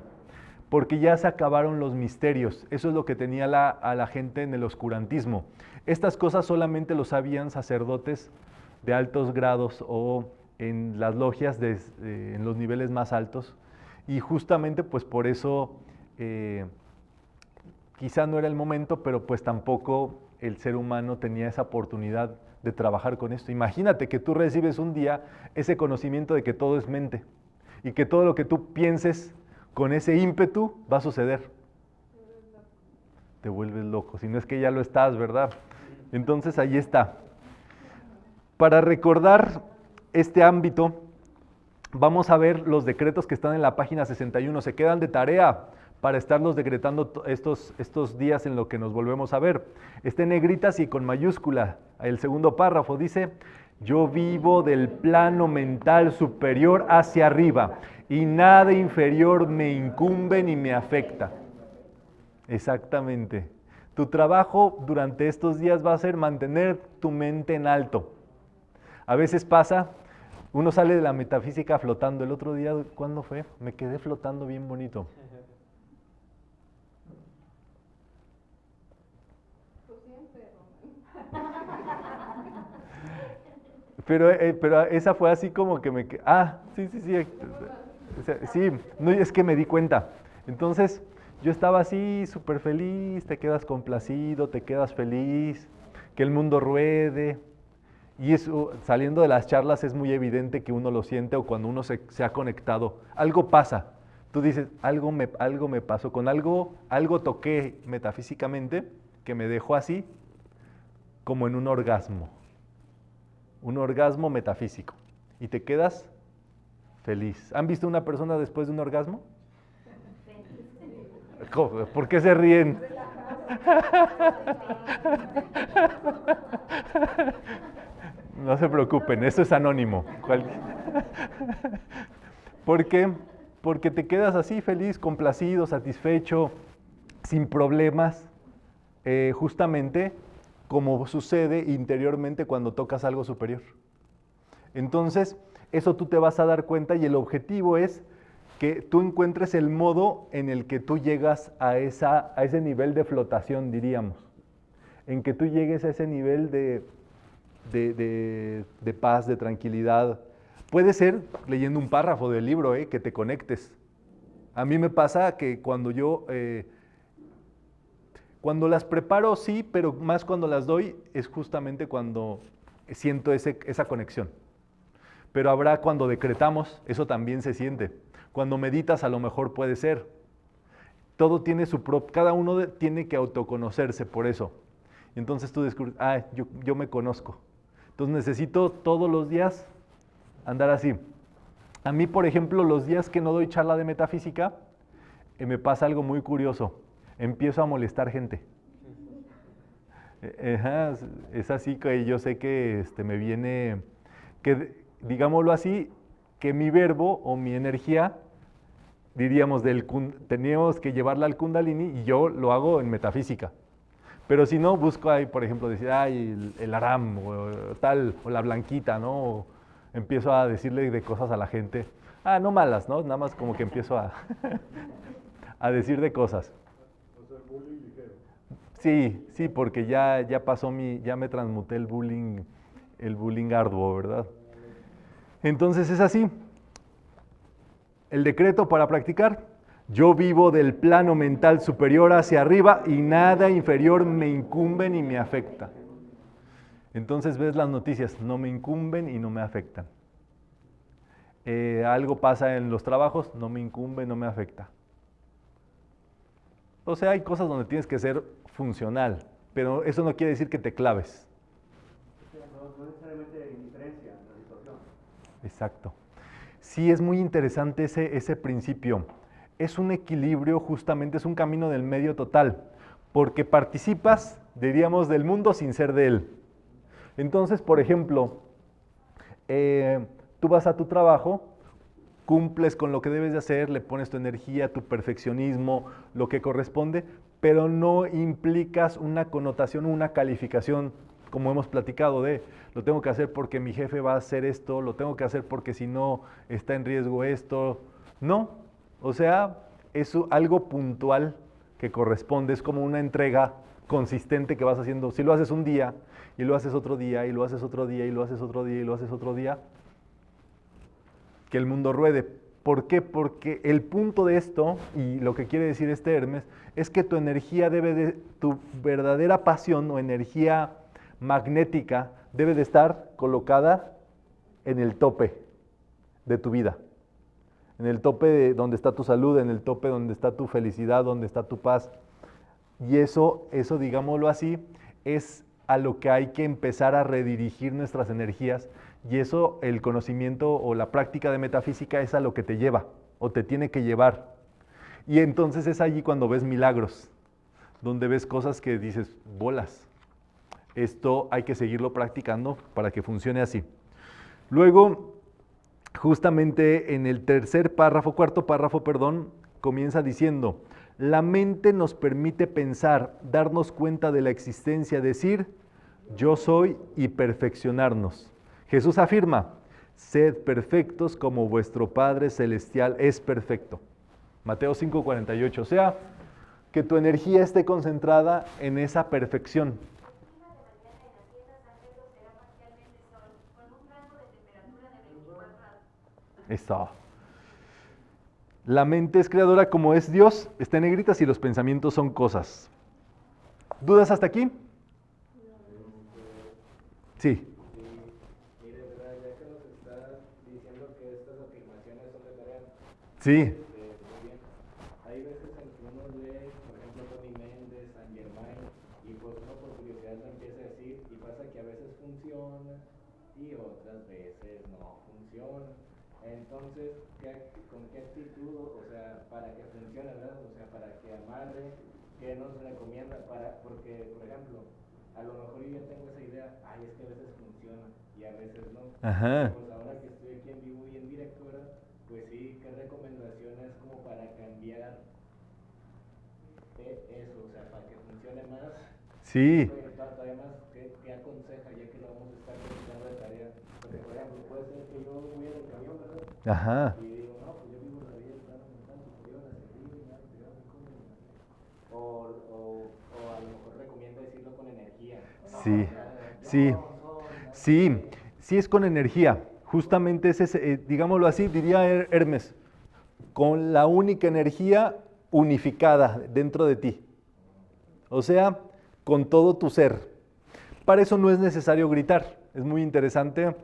Porque ya se acabaron los misterios. Eso es lo que tenía a la gente en el oscurantismo. Estas cosas solamente lo sabían sacerdotes de altos grados o en las logias en los niveles más altos. Y justamente pues por eso quizá no era el momento, pero pues tampoco el ser humano tenía esa oportunidad de trabajar con esto. Imagínate que tú recibes un día ese conocimiento de que todo es mente y que todo lo que tú pienses con ese ímpetu va a suceder. te vuelves loco. Si no es que ya lo estás, ¿verdad? Entonces ahí está. Para recordar este ámbito, vamos a ver los decretos que están en la página 61. Se quedan de tarea para estarlos decretando estos días en lo que nos volvemos a ver. Está en negritas y con mayúscula. El segundo párrafo dice: yo vivo del plano mental superior hacia arriba y nada inferior me incumbe ni me afecta. Exactamente. Tu trabajo durante estos días va a ser mantener tu mente en alto. A veces pasa, uno sale de la metafísica flotando. El otro día, ¿cuándo fue? Me quedé flotando bien bonito. Pero esa fue así como que sí, no, es que me di cuenta. Entonces, yo estaba así súper feliz, te quedas complacido, te quedas feliz, que el mundo ruede. Y eso, saliendo de las charlas, es muy evidente que uno lo siente, o cuando uno se ha conectado. Algo pasa. Tú dices, algo me pasó, algo toqué metafísicamente que me dejó así, como en un orgasmo metafísico, y te quedas feliz. ¿Han visto una persona después de un orgasmo? ¿Por qué se ríen? No se preocupen, eso es anónimo. ¿Por qué? Porque te quedas así feliz, complacido, satisfecho, sin problemas, justamente como sucede interiormente cuando tocas algo superior. Entonces, eso tú te vas a dar cuenta, y el objetivo es que tú encuentres el modo en el que tú llegas a ese nivel de flotación, diríamos. En que tú llegues a ese nivel de paz, de tranquilidad. Puede ser leyendo un párrafo del libro, que te conectes. A mí me pasa que cuando las preparo, sí, pero más cuando las doy es justamente cuando siento esa conexión. Pero habrá cuando decretamos, eso también se siente. Cuando meditas, a lo mejor puede ser. Todo tiene cada uno tiene que autoconocerse por eso. Y entonces tú descubres, yo me conozco. Entonces necesito todos los días andar así. A mí, por ejemplo, los días que no doy charla de metafísica, me pasa algo muy curioso. Empiezo a molestar gente. Es así que yo sé que me viene, digámoslo así, que mi verbo o mi energía, diríamos, teníamos que llevarla al Kundalini, y yo lo hago en metafísica. Pero si no, busco ahí, por ejemplo, decir, el Aram, o tal, o la Blanquita, ¿no? O empiezo a decirle de cosas a la gente. No malas, ¿no? Nada más como que empiezo a decir de cosas. Bullying ligero. Sí, porque ya pasó ya me transmuté el bullying arduo, ¿verdad? Entonces es así. El decreto para practicar: yo vivo del plano mental superior hacia arriba y nada inferior me incumbe ni me afecta. Entonces ves las noticias, no me incumben y no me afectan. Algo pasa en los trabajos, no me incumbe, no me afecta. O sea, hay cosas donde tienes que ser funcional, pero eso no quiere decir que te claves. No necesariamente indiferencia en la situación. Exacto. Sí, es muy interesante ese principio. Es un equilibrio, justamente, es un camino del medio total, porque participas, diríamos, del mundo sin ser de él. Entonces, por ejemplo, tú vas a tu trabajo, cumples con lo que debes de hacer, le pones tu energía, tu perfeccionismo, lo que corresponde, pero no implicas una connotación, una calificación, como hemos platicado, lo tengo que hacer porque mi jefe va a hacer esto, lo tengo que hacer porque si no está en riesgo esto. No, o sea, es algo puntual que corresponde, es como una entrega consistente que vas haciendo. Si lo haces un día, y lo haces otro día, y lo haces otro día, y lo haces otro día, y lo haces otro día, que el mundo ruede. ¿Por qué? Porque el punto de esto, y lo que quiere decir este Hermes, es que tu energía tu verdadera pasión o energía magnética debe de estar colocada en el tope de tu vida. En el tope donde está tu salud, en el tope donde está tu felicidad, donde está tu paz. Y eso, digámoslo así, es a lo que hay que empezar a redirigir nuestras energías. Y eso, el conocimiento o la práctica de metafísica es a lo que te lleva o te tiene que llevar. Y entonces es allí cuando ves milagros, donde ves cosas que dices, bolas. Esto hay que seguirlo practicando para que funcione así. Luego, justamente en el cuarto párrafo, comienza diciendo, la mente nos permite pensar, darnos cuenta de la existencia, decir, yo soy y perfeccionarnos. Jesús afirma, sed perfectos como vuestro Padre Celestial es perfecto. Mateo 5:48, o sea, que tu energía esté concentrada en esa perfección. Eso. La mente es creadora como es Dios, está en negritas y los pensamientos son cosas. ¿Dudas hasta aquí? Sí. Mire, ¿verdad? Ya que nos está diciendo que estas afirmaciones son de tarea. Sí. Muy bien. Hay veces en que uno lee, por ejemplo, Tony Méndez, Saint Germain, y pues uno por curiosidad lo empieza a decir, y pasa que a veces funciona y otras veces no funciona. Entonces, ¿con qué actitud, o sea, para que funcione, ¿verdad? O sea, para que amarre, ¿qué nos recomienda? Porque, por ejemplo, a lo mejor yo ya tengo esa idea, ay, es que a veces funciona y a veces no. Ajá. Pues ahora que estoy aquí en vivo y en directo, ¿verdad? Pues sí, ¿qué recomendaciones como para cambiar eso? O sea, para que funcione más. Sí. Todavía más, ¿qué aconseja ya que lo vamos a estar realizando de tarea? Porque, por ejemplo, puede ser que yo voy en el camión, ¿verdad? Ajá. Y digo, no, pues yo vivo la vida estando montando, pues yo la servir y nada, pero o a lo mejor recomienda decirlo con energía. Sí. Sí. Sí. Sí es con energía. Justamente es ese, digámoslo así, diría Hermes, con la única energía unificada dentro de ti. O sea, con todo tu ser. Para eso no es necesario gritar. Es muy interesante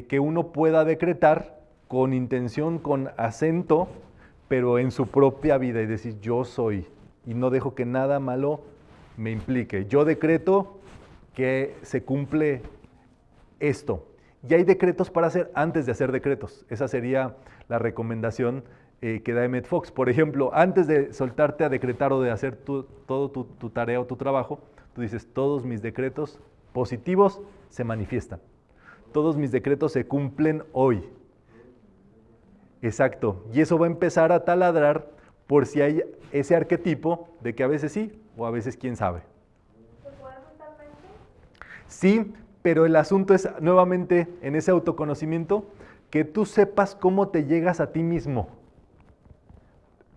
que uno pueda decretar con intención, con acento, pero en su propia vida y decir yo soy y no dejo que nada malo me implique. Yo decreto que se cumple esto. Y hay decretos para hacer antes de hacer decretos. Esa sería la recomendación que da Emmett Fox. Por ejemplo, antes de soltarte a decretar o de hacer todo tu tarea o tu trabajo, tú dices, todos mis decretos positivos se manifiestan. Todos mis decretos se cumplen hoy. Exacto. Y eso va a empezar a taladrar por si hay ese arquetipo de que a veces sí o a veces quién sabe. ¿Se puede mentalmente? Sí, pero el asunto es nuevamente en ese autoconocimiento que tú sepas cómo te llegas a ti mismo.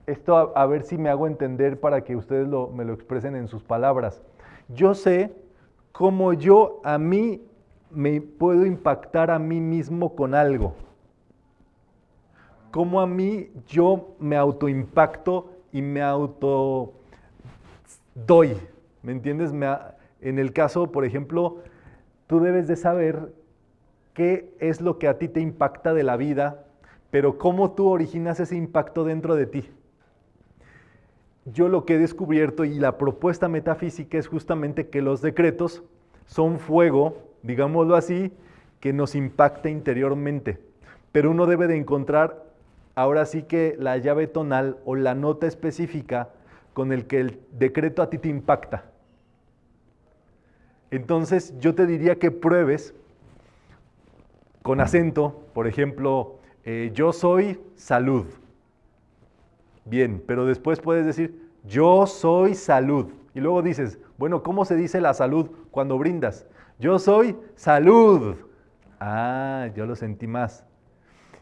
Esto a ver si me hago entender para que ustedes me lo expresen en sus palabras. Yo sé cómo yo a mí me puedo impactar a mí mismo con algo. Cómo a mí yo me autoimpacto y me auto doy. ¿Me entiendes? En el caso, por ejemplo, tú debes de saber qué es lo que a ti te impacta de la vida, pero cómo tú originas ese impacto dentro de ti. Yo lo que he descubierto y la propuesta metafísica es justamente que los decretos son fuego, digámoslo así, que nos impacta interiormente. Pero uno debe de encontrar ahora sí que la llave tonal o la nota específica con el que el decreto a ti te impacta. Entonces yo te diría que pruebes con acento, por ejemplo, yo soy salud. Bien, pero después puedes decir, yo soy salud. Y luego dices, bueno, ¿cómo se dice la salud cuando brindas? Yo soy salud. Ah, yo lo sentí más.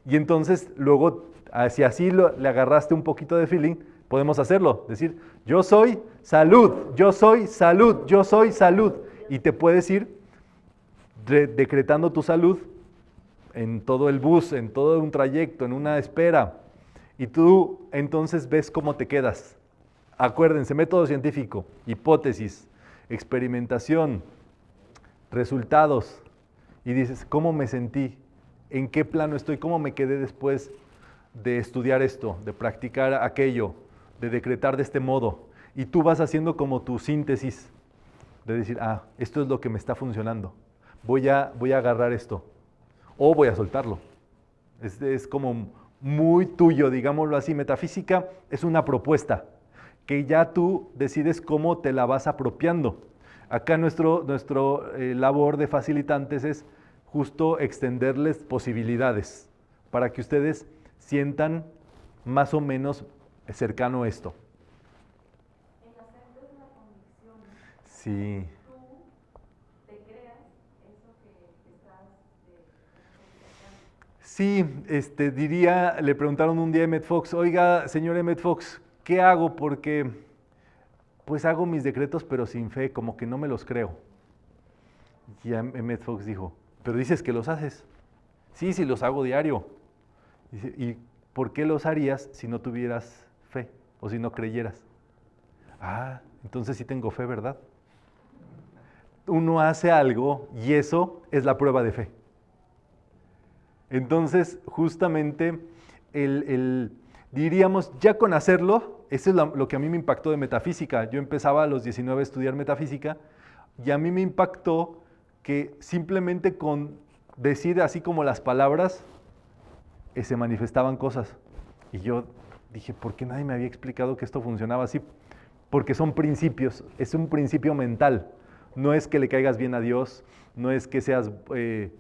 Y entonces luego, si así le agarraste un poquito de feeling, podemos hacerlo. Decir, yo soy salud, yo soy salud, yo soy salud. Y te puedes ir decretando tu salud en todo el bus, en todo un trayecto, en una espera. Y tú entonces ves cómo te quedas. Acuérdense, método científico, hipótesis, experimentación, resultados. Y dices, ¿cómo me sentí? ¿En qué plano estoy? ¿Cómo me quedé después de estudiar esto, de practicar aquello, de decretar de este modo? Y tú vas haciendo como tu síntesis de decir, ah, esto es lo que me está funcionando. Voy a agarrar esto. O voy a soltarlo. Es como muy tuyo, digámoslo así. Metafísica es una propuesta que ya tú decides cómo te la vas apropiando. Acá nuestro labor de facilitantes es justo extenderles posibilidades para que ustedes sientan más o menos cercano esto. El acento es la convicción. Sí. Tú te creas eso que estás publicando. Sí, diría, le preguntaron un día a Emmett Fox, oiga, señor Emmett Fox, ¿qué hago? Porque pues hago mis decretos pero sin fe, como que no me los creo. Y Emmett Fox dijo, pero dices que los haces. Sí, sí, los hago diario. Dice, ¿y por qué los harías si no tuvieras fe o si no creyeras? Ah, entonces sí tengo fe, ¿verdad? Uno hace algo y eso es la prueba de fe. Entonces, justamente, diríamos, ya con hacerlo, eso es lo que a mí me impactó de metafísica. Yo empezaba a los 19 a estudiar metafísica y a mí me impactó que simplemente con decir así como las palabras, se manifestaban cosas. Y yo dije, ¿por qué nadie me había explicado que esto funcionaba así? Porque son principios, es un principio mental. No es que le caigas bien a Dios, no es que seas,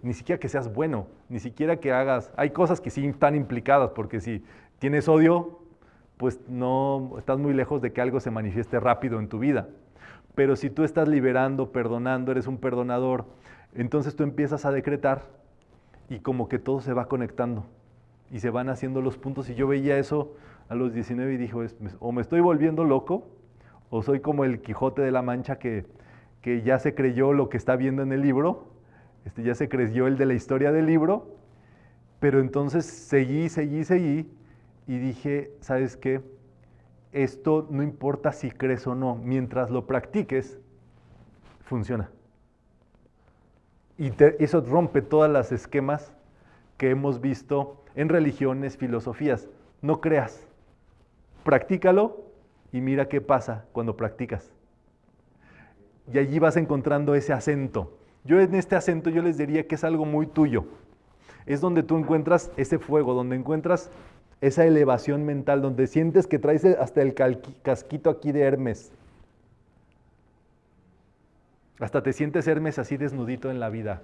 ni siquiera que seas bueno, ni siquiera que hagas, hay cosas que sí están implicadas, porque si tienes odio, pues no, estás muy lejos de que algo se manifieste rápido en tu vida. Pero si tú estás liberando, perdonando, eres un perdonador, entonces tú empiezas a decretar y como que todo se va conectando y se van haciendo los puntos. Y yo veía eso a los 19 y dije, o me estoy volviendo loco, o soy como el Quijote de la Mancha que ya se creyó lo que está viendo en el libro, ya se creyó el de la historia del libro, pero entonces seguí y dije, ¿sabes qué? Esto no importa si crees o no, mientras lo practiques, funciona. Y eso rompe todas las esquemas que hemos visto en religiones, filosofías. No creas, practícalo y mira qué pasa cuando practicas. Y allí vas encontrando ese acento. Yo en este acento yo les diría que es algo muy tuyo. Es donde tú encuentras ese fuego, donde encuentras esa elevación mental, donde sientes que traes hasta el casquito aquí de Hermes. Hasta te sientes Hermes así desnudito en la vida,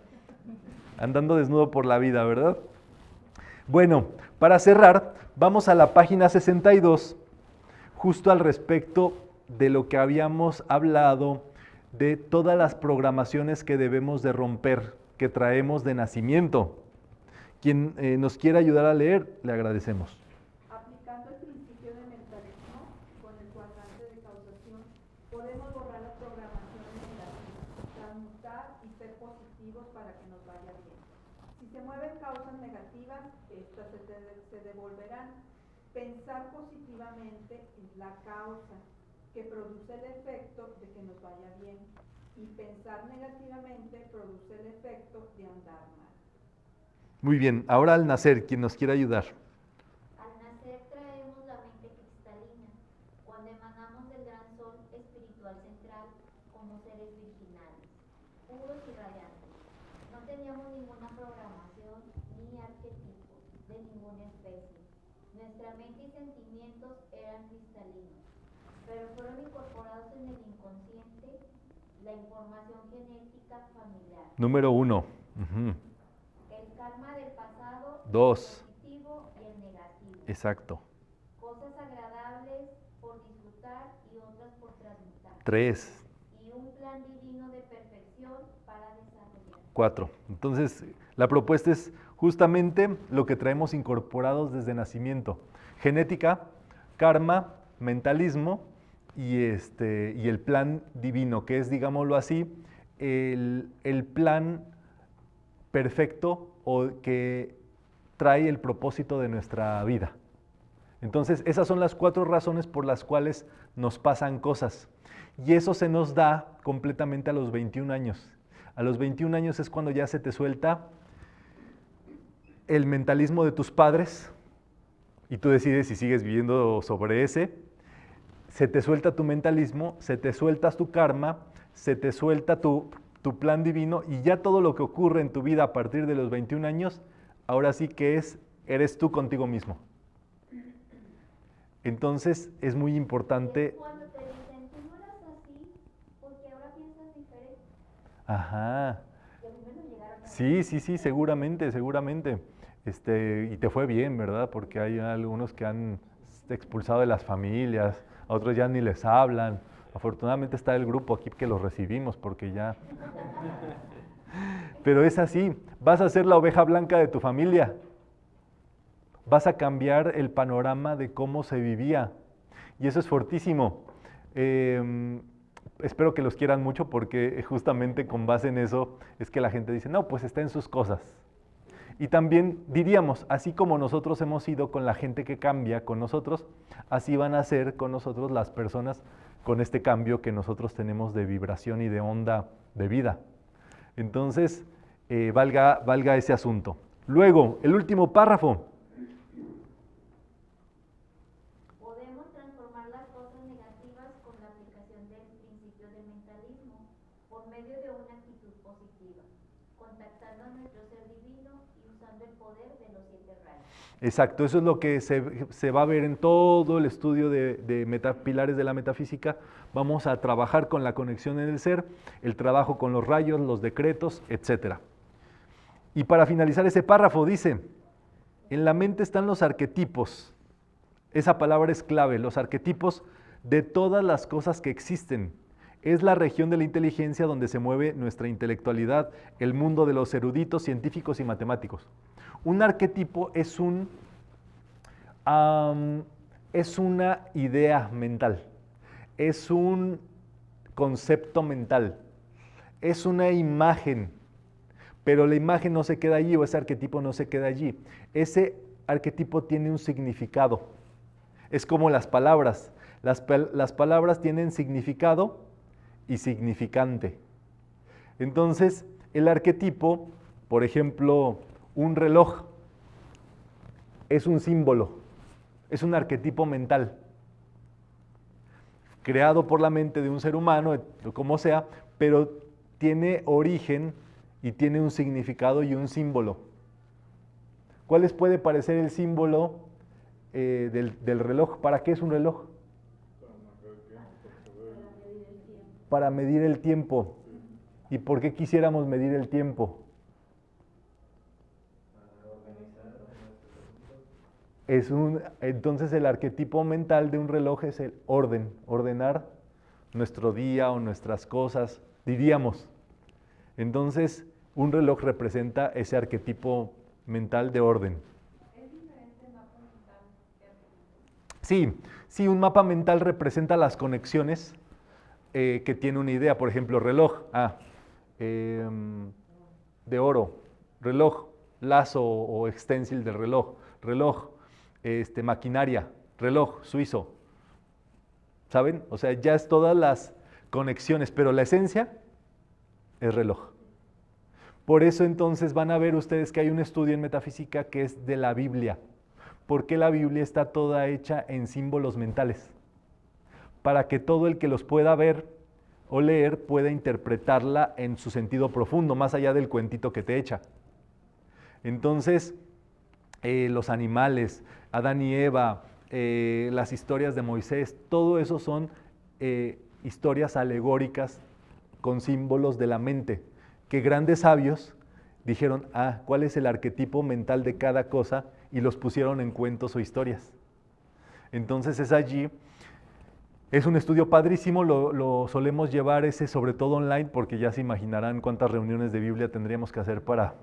andando desnudo por la vida, ¿verdad? Bueno, para cerrar, vamos a la página 62, justo al respecto de lo que habíamos hablado, de todas las programaciones que debemos de romper, que traemos de nacimiento. Quien nos quiera ayudar a leer, le agradecemos. Aplicando el principio de mentalismo con el cuadrante de causación, podemos borrar las programaciones negativas, transmutar y ser positivos para que nos vaya bien. Si se mueven causas negativas, estas se devolverán. Pensar positivamente es la causa que produce el efecto de que nos vaya bien, y pensar negativamente produce el efecto de andar mal. Muy bien, ahora al nacer, quien nos quiera ayudar. Al nacer traemos la mente cristalina, cuando emanamos del gran sol espiritual central como seres virginales, puros y radiantes. No teníamos ninguna programación ni arquetipo de ninguna especie. Nuestra mente y sentimientos eran cristalinos, pero fueron incorporados en el inconsciente la información genética familiar. Número 1. El karma del pasado, 2. el positivo y el negativo. Exacto. Cosas agradables por disfrutar y otras por transmutar. 3. Y un plan divino de perfección para desarrollar. 4. Entonces, la propuesta es justamente lo que traemos incorporados desde nacimiento. Genética, karma, mentalismo y el plan divino, que es, digámoslo así, el plan perfecto o que trae el propósito de nuestra vida. Entonces, esas son las 4 razones por las cuales nos pasan cosas. Y eso se nos da completamente a los 21 años. A los 21 años es cuando ya se te suelta el mentalismo de tus padres y tú decides si sigues viviendo sobre ese. se te suelta tu mentalismo, se te suelta tu karma, se te suelta tu plan divino y ya todo lo que ocurre en tu vida a partir de los 21 años, ahora sí que eres tú contigo mismo. Entonces es muy importante. Cuando te dicen, tú no eras así, porque ahora piensas diferente. Ajá. Que a mí me lo llegaron a Sí, seguramente. Y te fue bien, ¿verdad? Porque hay algunos que han expulsado de las familias, a otros ya ni les hablan. Afortunadamente está el grupo aquí que los recibimos porque ya... Pero es así, vas a ser la oveja blanca de tu familia. Vas a cambiar el panorama de cómo se vivía. Y eso es fortísimo. Espero que los quieran mucho porque justamente con base en eso es que la gente dice, no, pues está en sus cosas. Y también diríamos, así como nosotros hemos ido con la gente que cambia con nosotros, así van a ser con nosotros las personas con este cambio que nosotros tenemos de vibración y de onda de vida. Entonces, valga ese asunto. Luego, el último párrafo. Podemos transformar las cosas negativas con la aplicación del principio del mentalismo por medio de una actitud positiva, contactando a nuestro ser divino y usando el poder de los 7 rayos. Exacto, eso es lo que se va a ver en todo el estudio de pilares de la metafísica. Vamos a trabajar con la conexión en el ser, el trabajo con los rayos, los decretos, etc. Y para finalizar ese párrafo dice, en la mente están los arquetipos. Esa palabra es clave, los arquetipos de todas las cosas que existen. Es la región de la inteligencia donde se mueve nuestra intelectualidad, el mundo de los eruditos, científicos y matemáticos. Un arquetipo es una idea mental, es un concepto mental, es una imagen, pero la imagen no se queda allí o ese arquetipo no se queda allí. Ese arquetipo tiene un significado. Es como las palabras. Las palabras tienen significado y significante. Entonces, el arquetipo, por ejemplo, un reloj, es un símbolo, es un arquetipo mental, creado por la mente de un ser humano, como sea, pero tiene origen y tiene un significado y un símbolo. ¿Cuál les puede parecer el símbolo del reloj? ¿Para qué es un reloj? Para medir el tiempo. ¿Y por qué quisiéramos medir el tiempo? Entonces el arquetipo mental de un reloj es el orden, ordenar nuestro día o nuestras cosas, diríamos. Entonces un reloj representa ese arquetipo mental de orden. ¿Es diferente mapa mental que arquetipo? Sí, un mapa mental representa las conexiones que tiene una idea. Por ejemplo, reloj, de oro, reloj, lazo o extensil del reloj, reloj, maquinaria, reloj suizo. ¿Saben? O sea, ya es todas las conexiones, pero la esencia es reloj. Por eso entonces van a ver ustedes que hay un estudio en metafísica que es de la Biblia. Porque la Biblia está toda hecha en símbolos mentales. Para que todo el que los pueda ver o leer pueda interpretarla en su sentido profundo, más allá del cuentito que te echa. Entonces, los animales, Adán y Eva, las historias de Moisés, todo eso son historias alegóricas con símbolos de la mente, que grandes sabios dijeron, ¿cuál es el arquetipo mental de cada cosa? Y los pusieron en cuentos o historias. Entonces es allí, es un estudio padrísimo, lo solemos llevar sobre todo online, porque ya se imaginarán cuántas reuniones de Biblia tendríamos que hacer para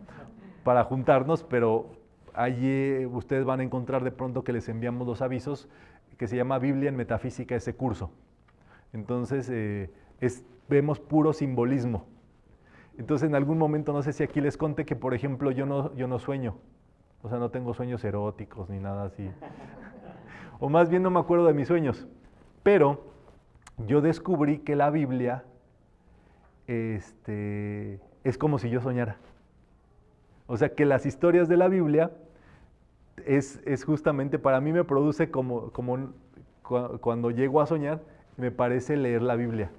juntarnos, pero allí ustedes van a encontrar de pronto que les enviamos los avisos, que se llama Biblia en Metafísica, ese curso. Entonces vemos puro simbolismo. Entonces en algún momento, no sé si aquí les conté que, por ejemplo, yo no sueño. O sea, no tengo sueños eróticos ni nada así. O más bien no me acuerdo de mis sueños. Pero yo descubrí que la Biblia es como si yo soñara. O sea, que las historias de la Biblia es justamente, para mí me produce como cuando llego a soñar, me parece leer la Biblia.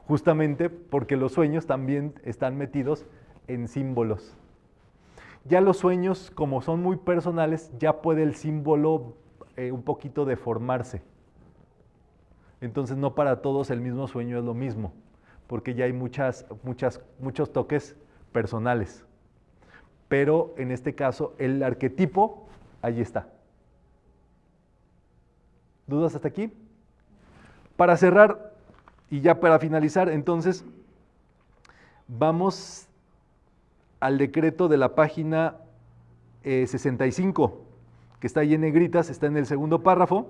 Justamente porque los sueños también están metidos en símbolos. Ya los sueños, como son muy personales, ya puede el símbolo un poquito deformarse. Entonces no para todos el mismo sueño es lo mismo, porque ya hay muchos toques personales. Pero en este caso, el arquetipo, ahí está. ¿Dudas hasta aquí? Para cerrar y ya para finalizar, entonces, vamos al decreto de la página 65, que está ahí en negritas, está en el segundo párrafo.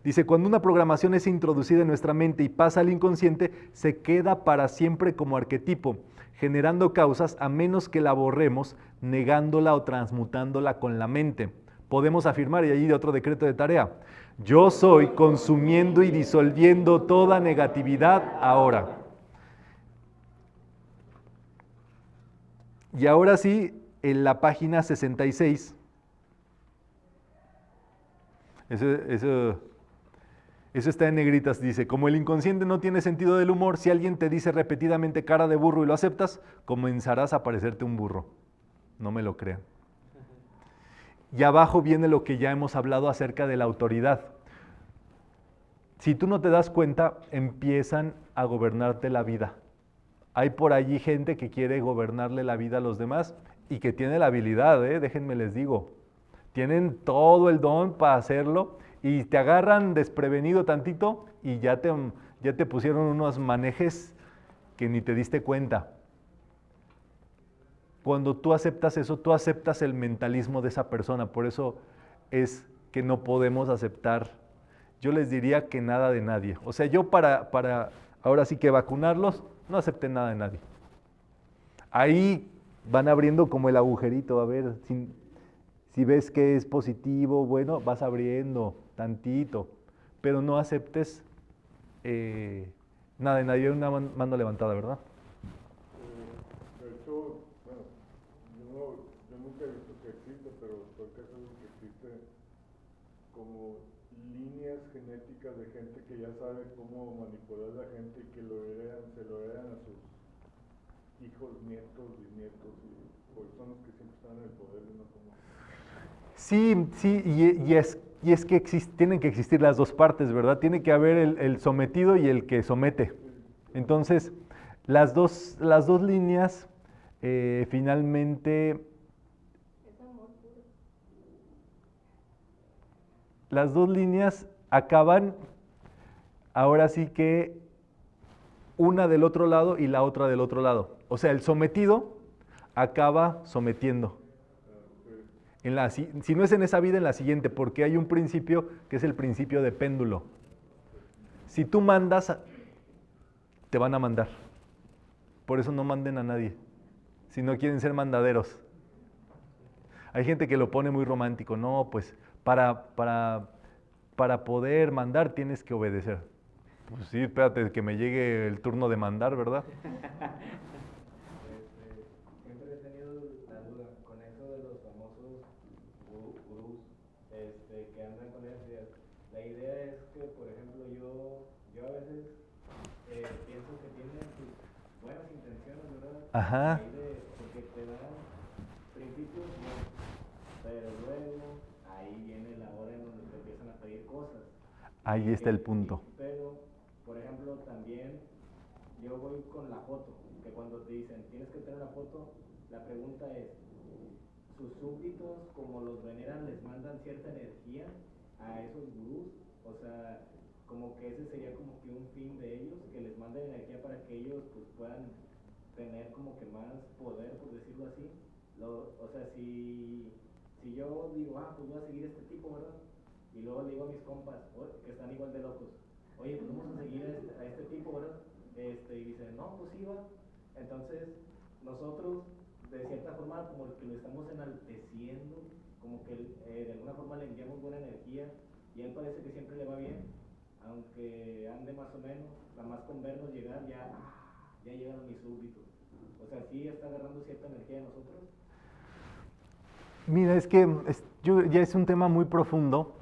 Dice, cuando una programación es introducida en nuestra mente y pasa al inconsciente, se queda para siempre como arquetipo, generando causas a menos que la borremos, negándola o transmutándola con la mente. Podemos afirmar, y ahí de otro decreto de tarea, yo soy consumiendo y disolviendo toda negatividad ahora. Y ahora sí, en la página 66, eso está en negritas, dice, como el inconsciente no tiene sentido del humor, si alguien te dice repetidamente cara de burro y lo aceptas, comenzarás a parecerte un burro. No me lo crean. Y abajo viene lo que ya hemos hablado acerca de la autoridad. Si tú no te das cuenta, empiezan a gobernarte la vida. Hay por allí gente que quiere gobernarle la vida a los demás y que tiene la habilidad, déjenme les digo. Tienen todo el don para hacerlo y te agarran desprevenido tantito y ya te pusieron unos manejes que ni te diste cuenta. Cuando tú aceptas eso, tú aceptas el mentalismo de esa persona. Por eso es que no podemos aceptar, yo les diría que nada de nadie. O sea, yo para ahora sí que vacunarlos, no acepten nada de nadie. Ahí van abriendo como el agujerito, a ver, si ves que es positivo, bueno, vas abriendo tantito, pero no aceptes nada de nadie. Hay una mano levantada, ¿verdad? De hecho, bueno, yo nunca he visto que existe, pero estoy casi seguro que existe como líneas genéticas de gente que ya sabe cómo manipular a la gente y que se lo heredan a sus hijos, nietos, bisnietos, y pues son los que siempre están en el poder de una forma. Sí, y es que tienen que existir las dos partes, ¿verdad? Tiene que haber el sometido y el que somete. Entonces, las dos líneas finalmente, las dos líneas acaban ahora sí que una del otro lado y la otra del otro lado. O sea, el sometido acaba sometiendo. Si no es en esa vida, en la siguiente, porque hay un principio que es el principio de péndulo. Si tú mandas, te van a mandar. Por eso no manden a nadie, si no quieren ser mandaderos. Hay gente que lo pone muy romántico, no, pues para poder mandar tienes que obedecer. Pues sí, espérate que me llegue el turno de mandar, ¿verdad? Siempre he tenido la duda con eso de los famosos gurús que andan con esas ideas. La idea es que, por ejemplo, yo a veces pienso que tienen sus buenas intenciones, ¿verdad? Ajá. Porque te dan principios buenos, pero luego ahí viene la hora en donde te empiezan a pedir cosas. Ahí está el punto. Pero, por ejemplo, también yo voy con la foto, que cuando te dicen tienes que tener una foto, la pregunta es, ¿sus súbditos, como los veneran, les mandan cierta energía a esos gurús? O sea, como que ese sería como que un fin de ellos, que les manden energía para que ellos pues puedan tener como que más poder, por decirlo así. O sea, si yo digo, pues voy a seguir a este tipo, ¿verdad? Y luego le digo a mis compas, que están igual de locos, oye, pues vamos a seguir a este tipo, ¿verdad? Y dicen, no, pues sí va. Entonces, nosotros, de cierta forma, como que lo estamos enalteciendo, como que de alguna forma le enviamos buena energía, y a él parece que siempre le va bien, aunque ande más o menos, nada más con vernos llegar, ya llegaron mis súbditos. O sea, sí está agarrando cierta energía de nosotros. Mira, es que ya es un tema muy profundo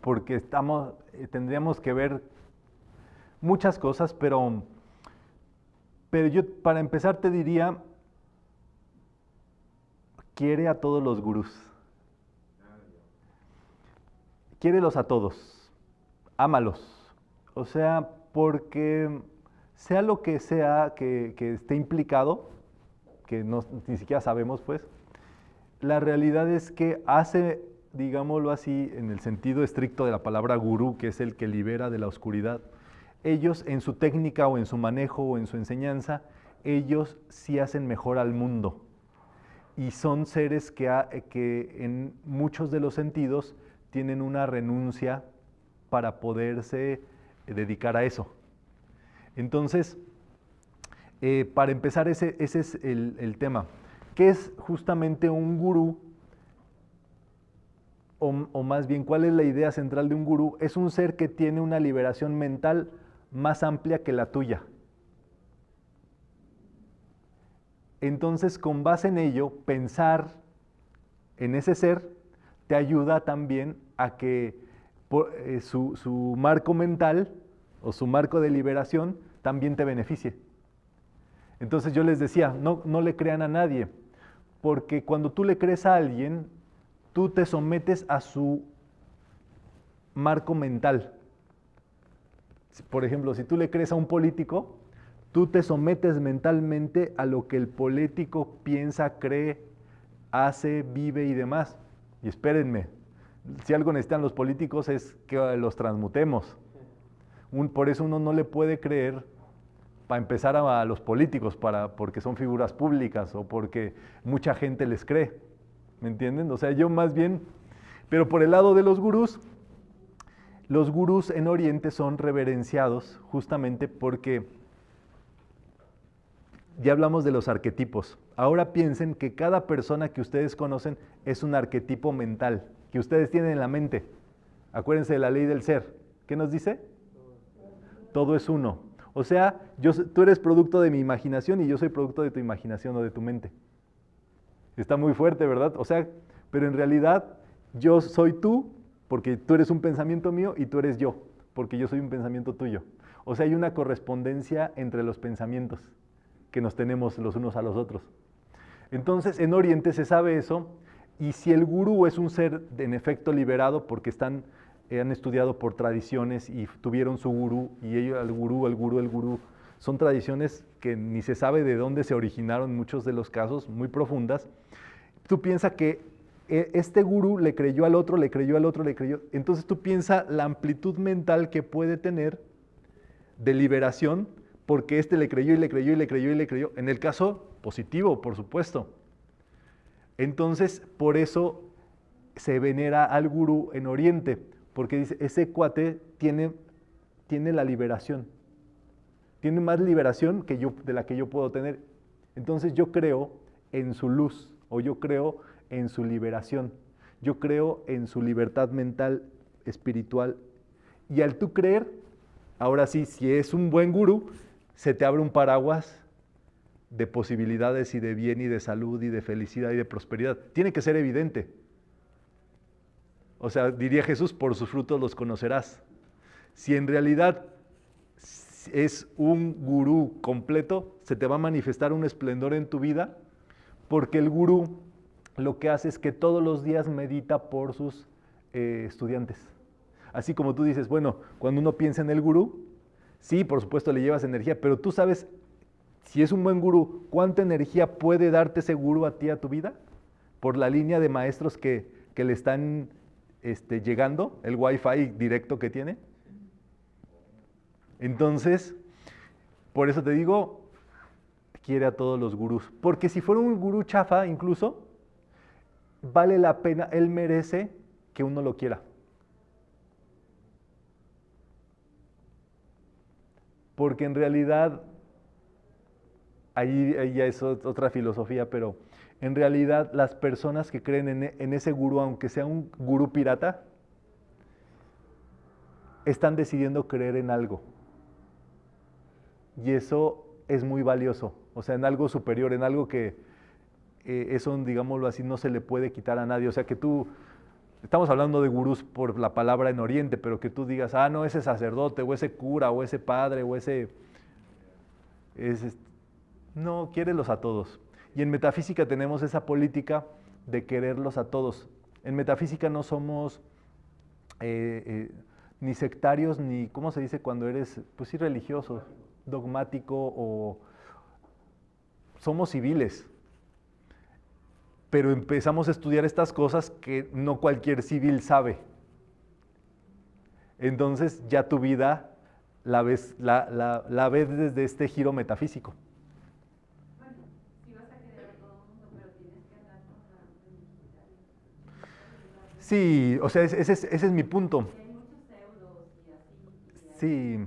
porque tendríamos que ver muchas cosas, pero yo para empezar te diría, quiere a todos los gurús. Quiérelos a todos, ámalos. O sea, porque sea lo que sea que esté implicado, que ni siquiera sabemos pues, la realidad es que hace, digámoslo así, en el sentido estricto de la palabra gurú, que es el que libera de la oscuridad, ellos en su técnica o en su manejo o en su enseñanza, ellos sí hacen mejor al mundo. Y son seres que en muchos de los sentidos tienen una renuncia para poderse dedicar a eso. Entonces, para empezar, ese es el tema. ¿Qué es justamente un gurú? O más bien, ¿cuál es la idea central de un gurú? Es un ser que tiene una liberación mental más amplia que la tuya. Entonces, con base en ello, pensar en ese ser te ayuda también a que su marco mental o su marco de liberación también te beneficie. Entonces yo les decía, no le crean a nadie, porque cuando tú le crees a alguien, tú te sometes a su marco mental. Por ejemplo, si tú le crees a un político, tú te sometes mentalmente a lo que el político piensa, cree, hace, vive y demás. Y espérenme, si algo necesitan los políticos es que los transmutemos. Por eso uno no le puede creer, para empezar, a los políticos, porque son figuras públicas o porque mucha gente les cree. ¿Me entienden? O sea, yo más bien, pero por el lado de los gurús en Oriente son reverenciados justamente porque ya hablamos de los arquetipos. Ahora piensen que cada persona que ustedes conocen es un arquetipo mental que ustedes tienen en la mente. Acuérdense de la ley del ser. ¿Qué nos dice? Todo es uno. O sea, tú eres producto de mi imaginación y yo soy producto de tu imaginación o de tu mente. Está muy fuerte, ¿verdad? O sea, pero en realidad yo soy tú porque tú eres un pensamiento mío y tú eres yo porque yo soy un pensamiento tuyo. O sea, hay una correspondencia entre los pensamientos que nos tenemos los unos a los otros. Entonces, en Oriente se sabe eso, y si el gurú es un ser en efecto liberado porque han estudiado por tradiciones y tuvieron su gurú, y ellos, el gurú, son tradiciones que ni se sabe de dónde se originaron en muchos de los casos, muy profundas. Tú piensas que este gurú le creyó al otro, le creyó al otro, le creyó. Entonces tú piensas la amplitud mental que puede tener de liberación, porque este le creyó y le creyó y le creyó y le creyó. En el caso positivo, por supuesto. Entonces, por eso se venera al gurú en Oriente, porque dice, ese cuate tiene la liberación. Tiene más liberación de la que yo puedo tener. Entonces yo creo en su luz, o yo creo en su liberación. Yo creo en su libertad mental, espiritual. Y al tú creer, ahora sí, si es un buen gurú, se te abre un paraguas de posibilidades y de bien y de salud y de felicidad y de prosperidad. Tiene que ser evidente. O sea, diría Jesús, por sus frutos los conocerás. Si en realidad es un gurú completo, se te va a manifestar un esplendor en tu vida, porque el gurú lo que hace es que todos los días medita por sus estudiantes. Así como tú dices, bueno, cuando uno piensa en el gurú, sí, por supuesto le llevas energía, pero tú sabes, si es un buen gurú, ¿cuánta energía puede darte ese gurú a ti, a tu vida? Por la línea de maestros que le están llegando, el wifi directo que tiene. Entonces, por eso te digo, quiere a todos los gurús. Porque si fuera un gurú chafa, incluso, vale la pena, él merece que uno lo quiera. Porque en realidad, ahí ya es otra filosofía, pero en realidad las personas que creen en ese gurú, aunque sea un gurú pirata, están decidiendo creer en algo. Y eso es muy valioso, o sea, en algo superior, en algo que eso, digámoslo así, no se le puede quitar a nadie. O sea, que tú estamos hablando de gurús por la palabra en Oriente, pero que tú digas, ah, no, ese sacerdote, o ese cura, o ese padre, o no, quiérelos a todos. Y en metafísica tenemos esa política de quererlos a todos. En metafísica no somos ni sectarios, ni, ¿cómo se dice cuando eres, pues sí, religioso, dogmático, o somos civiles. Pero empezamos a estudiar estas cosas que no cualquier civil sabe. Entonces ya tu vida la ves desde este giro metafísico. Bueno, si vas a querer a todo el mundo, pero tienes que hablar con la universitaria. Sí, o sea, ese es mi punto. Y hay muchos pseudos y así. Sí,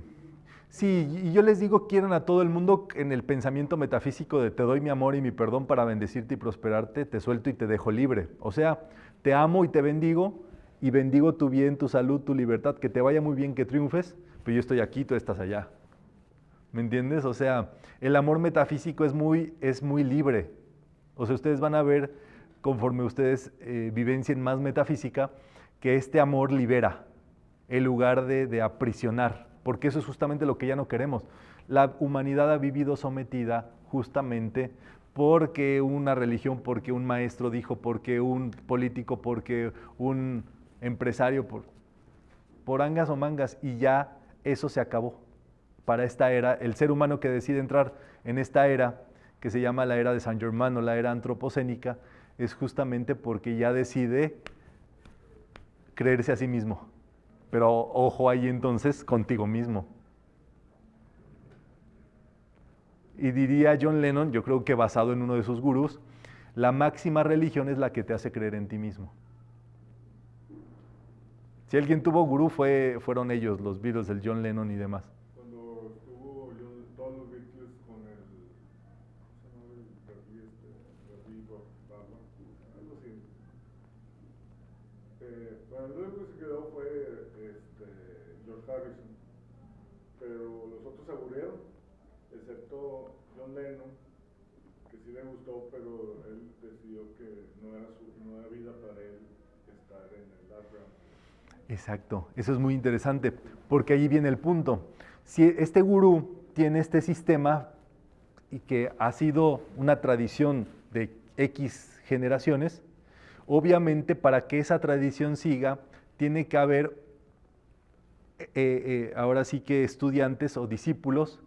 sí, y yo les digo, quieran a todo el mundo en el pensamiento metafísico de te doy mi amor y mi perdón para bendecirte y prosperarte, te suelto y te dejo libre. O sea, te amo y te bendigo, y bendigo tu bien, tu salud, tu libertad, que te vaya muy bien, que triunfes, pero yo estoy aquí, tú estás allá. ¿Me entiendes? O sea, el amor metafísico es muy libre. O sea, ustedes van a ver, conforme ustedes vivencien más metafísica, que este amor libera, en lugar de aprisionar, porque eso es justamente lo que ya no queremos. La humanidad ha vivido sometida justamente porque una religión, porque un maestro dijo, porque un político, porque un empresario, por angas o mangas, y ya eso se acabó. Para esta era, el ser humano que decide entrar en esta era, que se llama la era de San Germán o la era antropocénica, es justamente porque ya decide creerse a sí mismo. Pero ojo ahí entonces contigo mismo. Y diría John Lennon, yo creo que basado en uno de sus gurús, la máxima religión es la que te hace creer en ti mismo. Si alguien tuvo gurú fueron ellos, los Beatles, el John Lennon y demás. Cuando estuvo todos los Beatles con el, ¿cómo se llama el Bebop, algo así? Bueno, el único que se quedó fue George Harrison, pero los otros se aburrieron, excepto John Lennon, que sí le gustó, pero él decidió que no era vida para él estar en el last round. Exacto, eso es muy interesante, porque ahí viene el punto. Si este gurú tiene este sistema y que ha sido una tradición de X generaciones, obviamente para que esa tradición siga, tiene que haber ahora sí que estudiantes o discípulos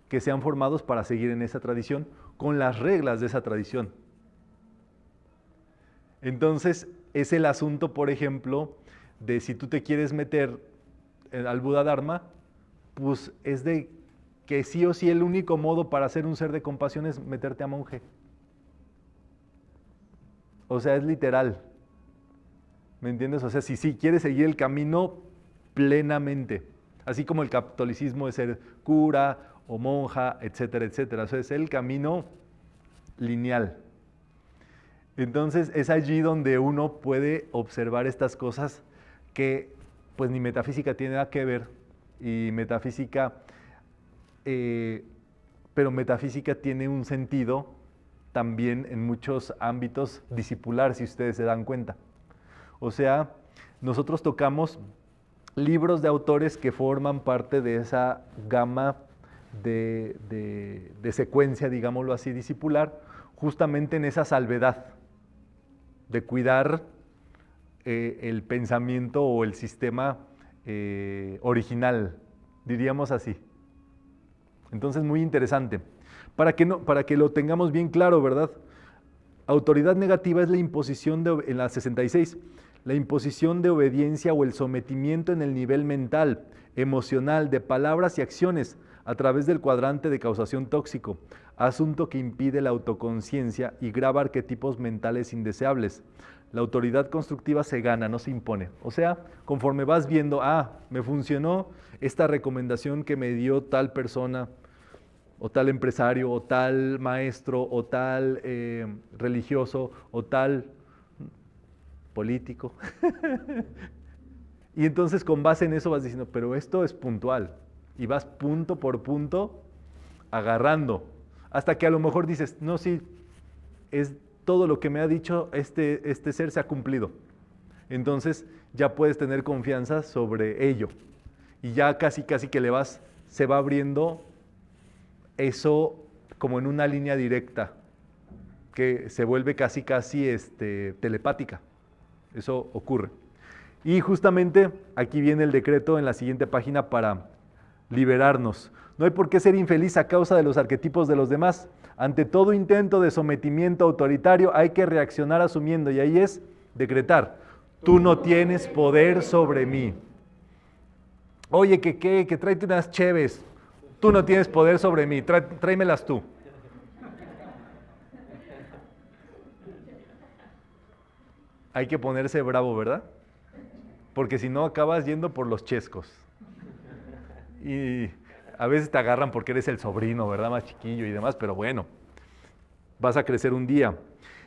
que sean formados para seguir en esa tradición con las reglas de esa tradición. Entonces, es el asunto, por ejemplo, de si tú te quieres meter al Buda Dharma, pues es de que sí o sí el único modo para ser un ser de compasión es meterte a monje. O sea, es literal. ¿Me entiendes? O sea, si quieres seguir el camino plenamente, así como el catolicismo es ser cura o monja, etcétera, etcétera. O sea, es el camino lineal. Entonces, es allí donde uno puede observar estas cosas que pues ni metafísica tiene nada que ver, y metafísica, pero metafísica tiene un sentido también en muchos ámbitos discipular, si ustedes se dan cuenta. O sea, nosotros tocamos libros de autores que forman parte de esa gama de secuencia, digámoslo así, discipular, justamente en esa salvedad de cuidar el pensamiento o el sistema original, diríamos así. Entonces, muy interesante. Para que lo tengamos bien claro, ¿verdad? Autoridad negativa es la imposición en la 66, la imposición de obediencia o el sometimiento en el nivel mental, emocional, de palabras y acciones a través del cuadrante de causación tóxico, asunto que impide la autoconciencia y graba arquetipos mentales indeseables. La autoridad constructiva se gana, no se impone. O sea, conforme vas viendo, me funcionó esta recomendación que me dio tal persona, o tal empresario, o tal maestro, o tal religioso, o tal político. Y entonces con base en eso vas diciendo, pero esto es puntual. Y vas punto por punto agarrando. Hasta que a lo mejor dices, no, sí, es todo lo que me ha dicho este ser se ha cumplido. Entonces ya puedes tener confianza sobre ello. Y ya casi que se va abriendo eso como en una línea directa, que se vuelve casi telepática. Eso ocurre. Y justamente aquí viene el decreto en la siguiente página para liberarnos. No hay por qué ser infeliz a causa de los arquetipos de los demás. Ante todo intento de sometimiento autoritario hay que reaccionar asumiendo, y ahí es decretar: tú no tienes poder sobre mí. Oye, que tráete unas cheves. Tú no tienes poder sobre mí, tráemelas tú. Hay que ponerse bravo, ¿verdad? Porque si no acabas yendo por los chescos. Y a veces te agarran porque eres el sobrino, ¿verdad? Más chiquillo y demás, pero bueno, vas a crecer un día.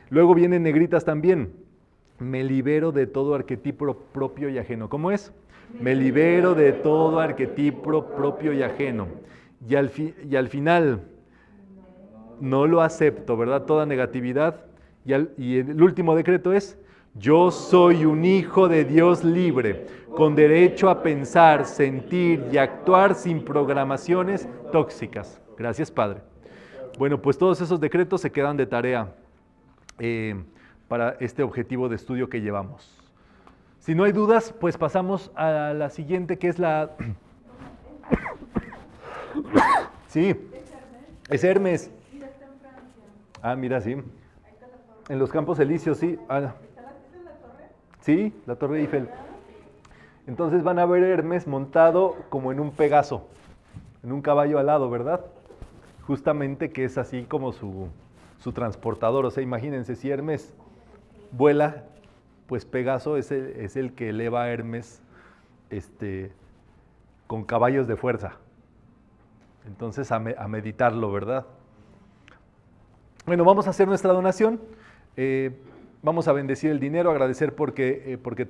Luego vienen negritas también. Me libero de todo arquetipo propio y ajeno. ¿Cómo es? Me libero de todo arquetipo propio y ajeno. Y al final, no lo acepto, ¿verdad? Toda negatividad. Y el último decreto es: yo soy un hijo de Dios libre, con derecho a pensar, sentir y actuar sin programaciones tóxicas. Gracias, Padre. Bueno, pues todos esos decretos se quedan de tarea para este objetivo de estudio que llevamos. Si no hay dudas, pues pasamos a la siguiente, que es la... Sí, es Hermes. Ah, mira, sí. En los Campos Elíseos, sí. Sí, la Torre Eiffel. Entonces van a ver a Hermes montado como en un Pegaso, en un caballo alado, ¿verdad? Justamente que es así como su transportador. O sea, imagínense, si Hermes vuela, pues Pegaso es el que eleva a Hermes con caballos de fuerza. Entonces a meditarlo, ¿verdad? Bueno, vamos a hacer nuestra donación. Vamos a bendecir el dinero, agradecer porque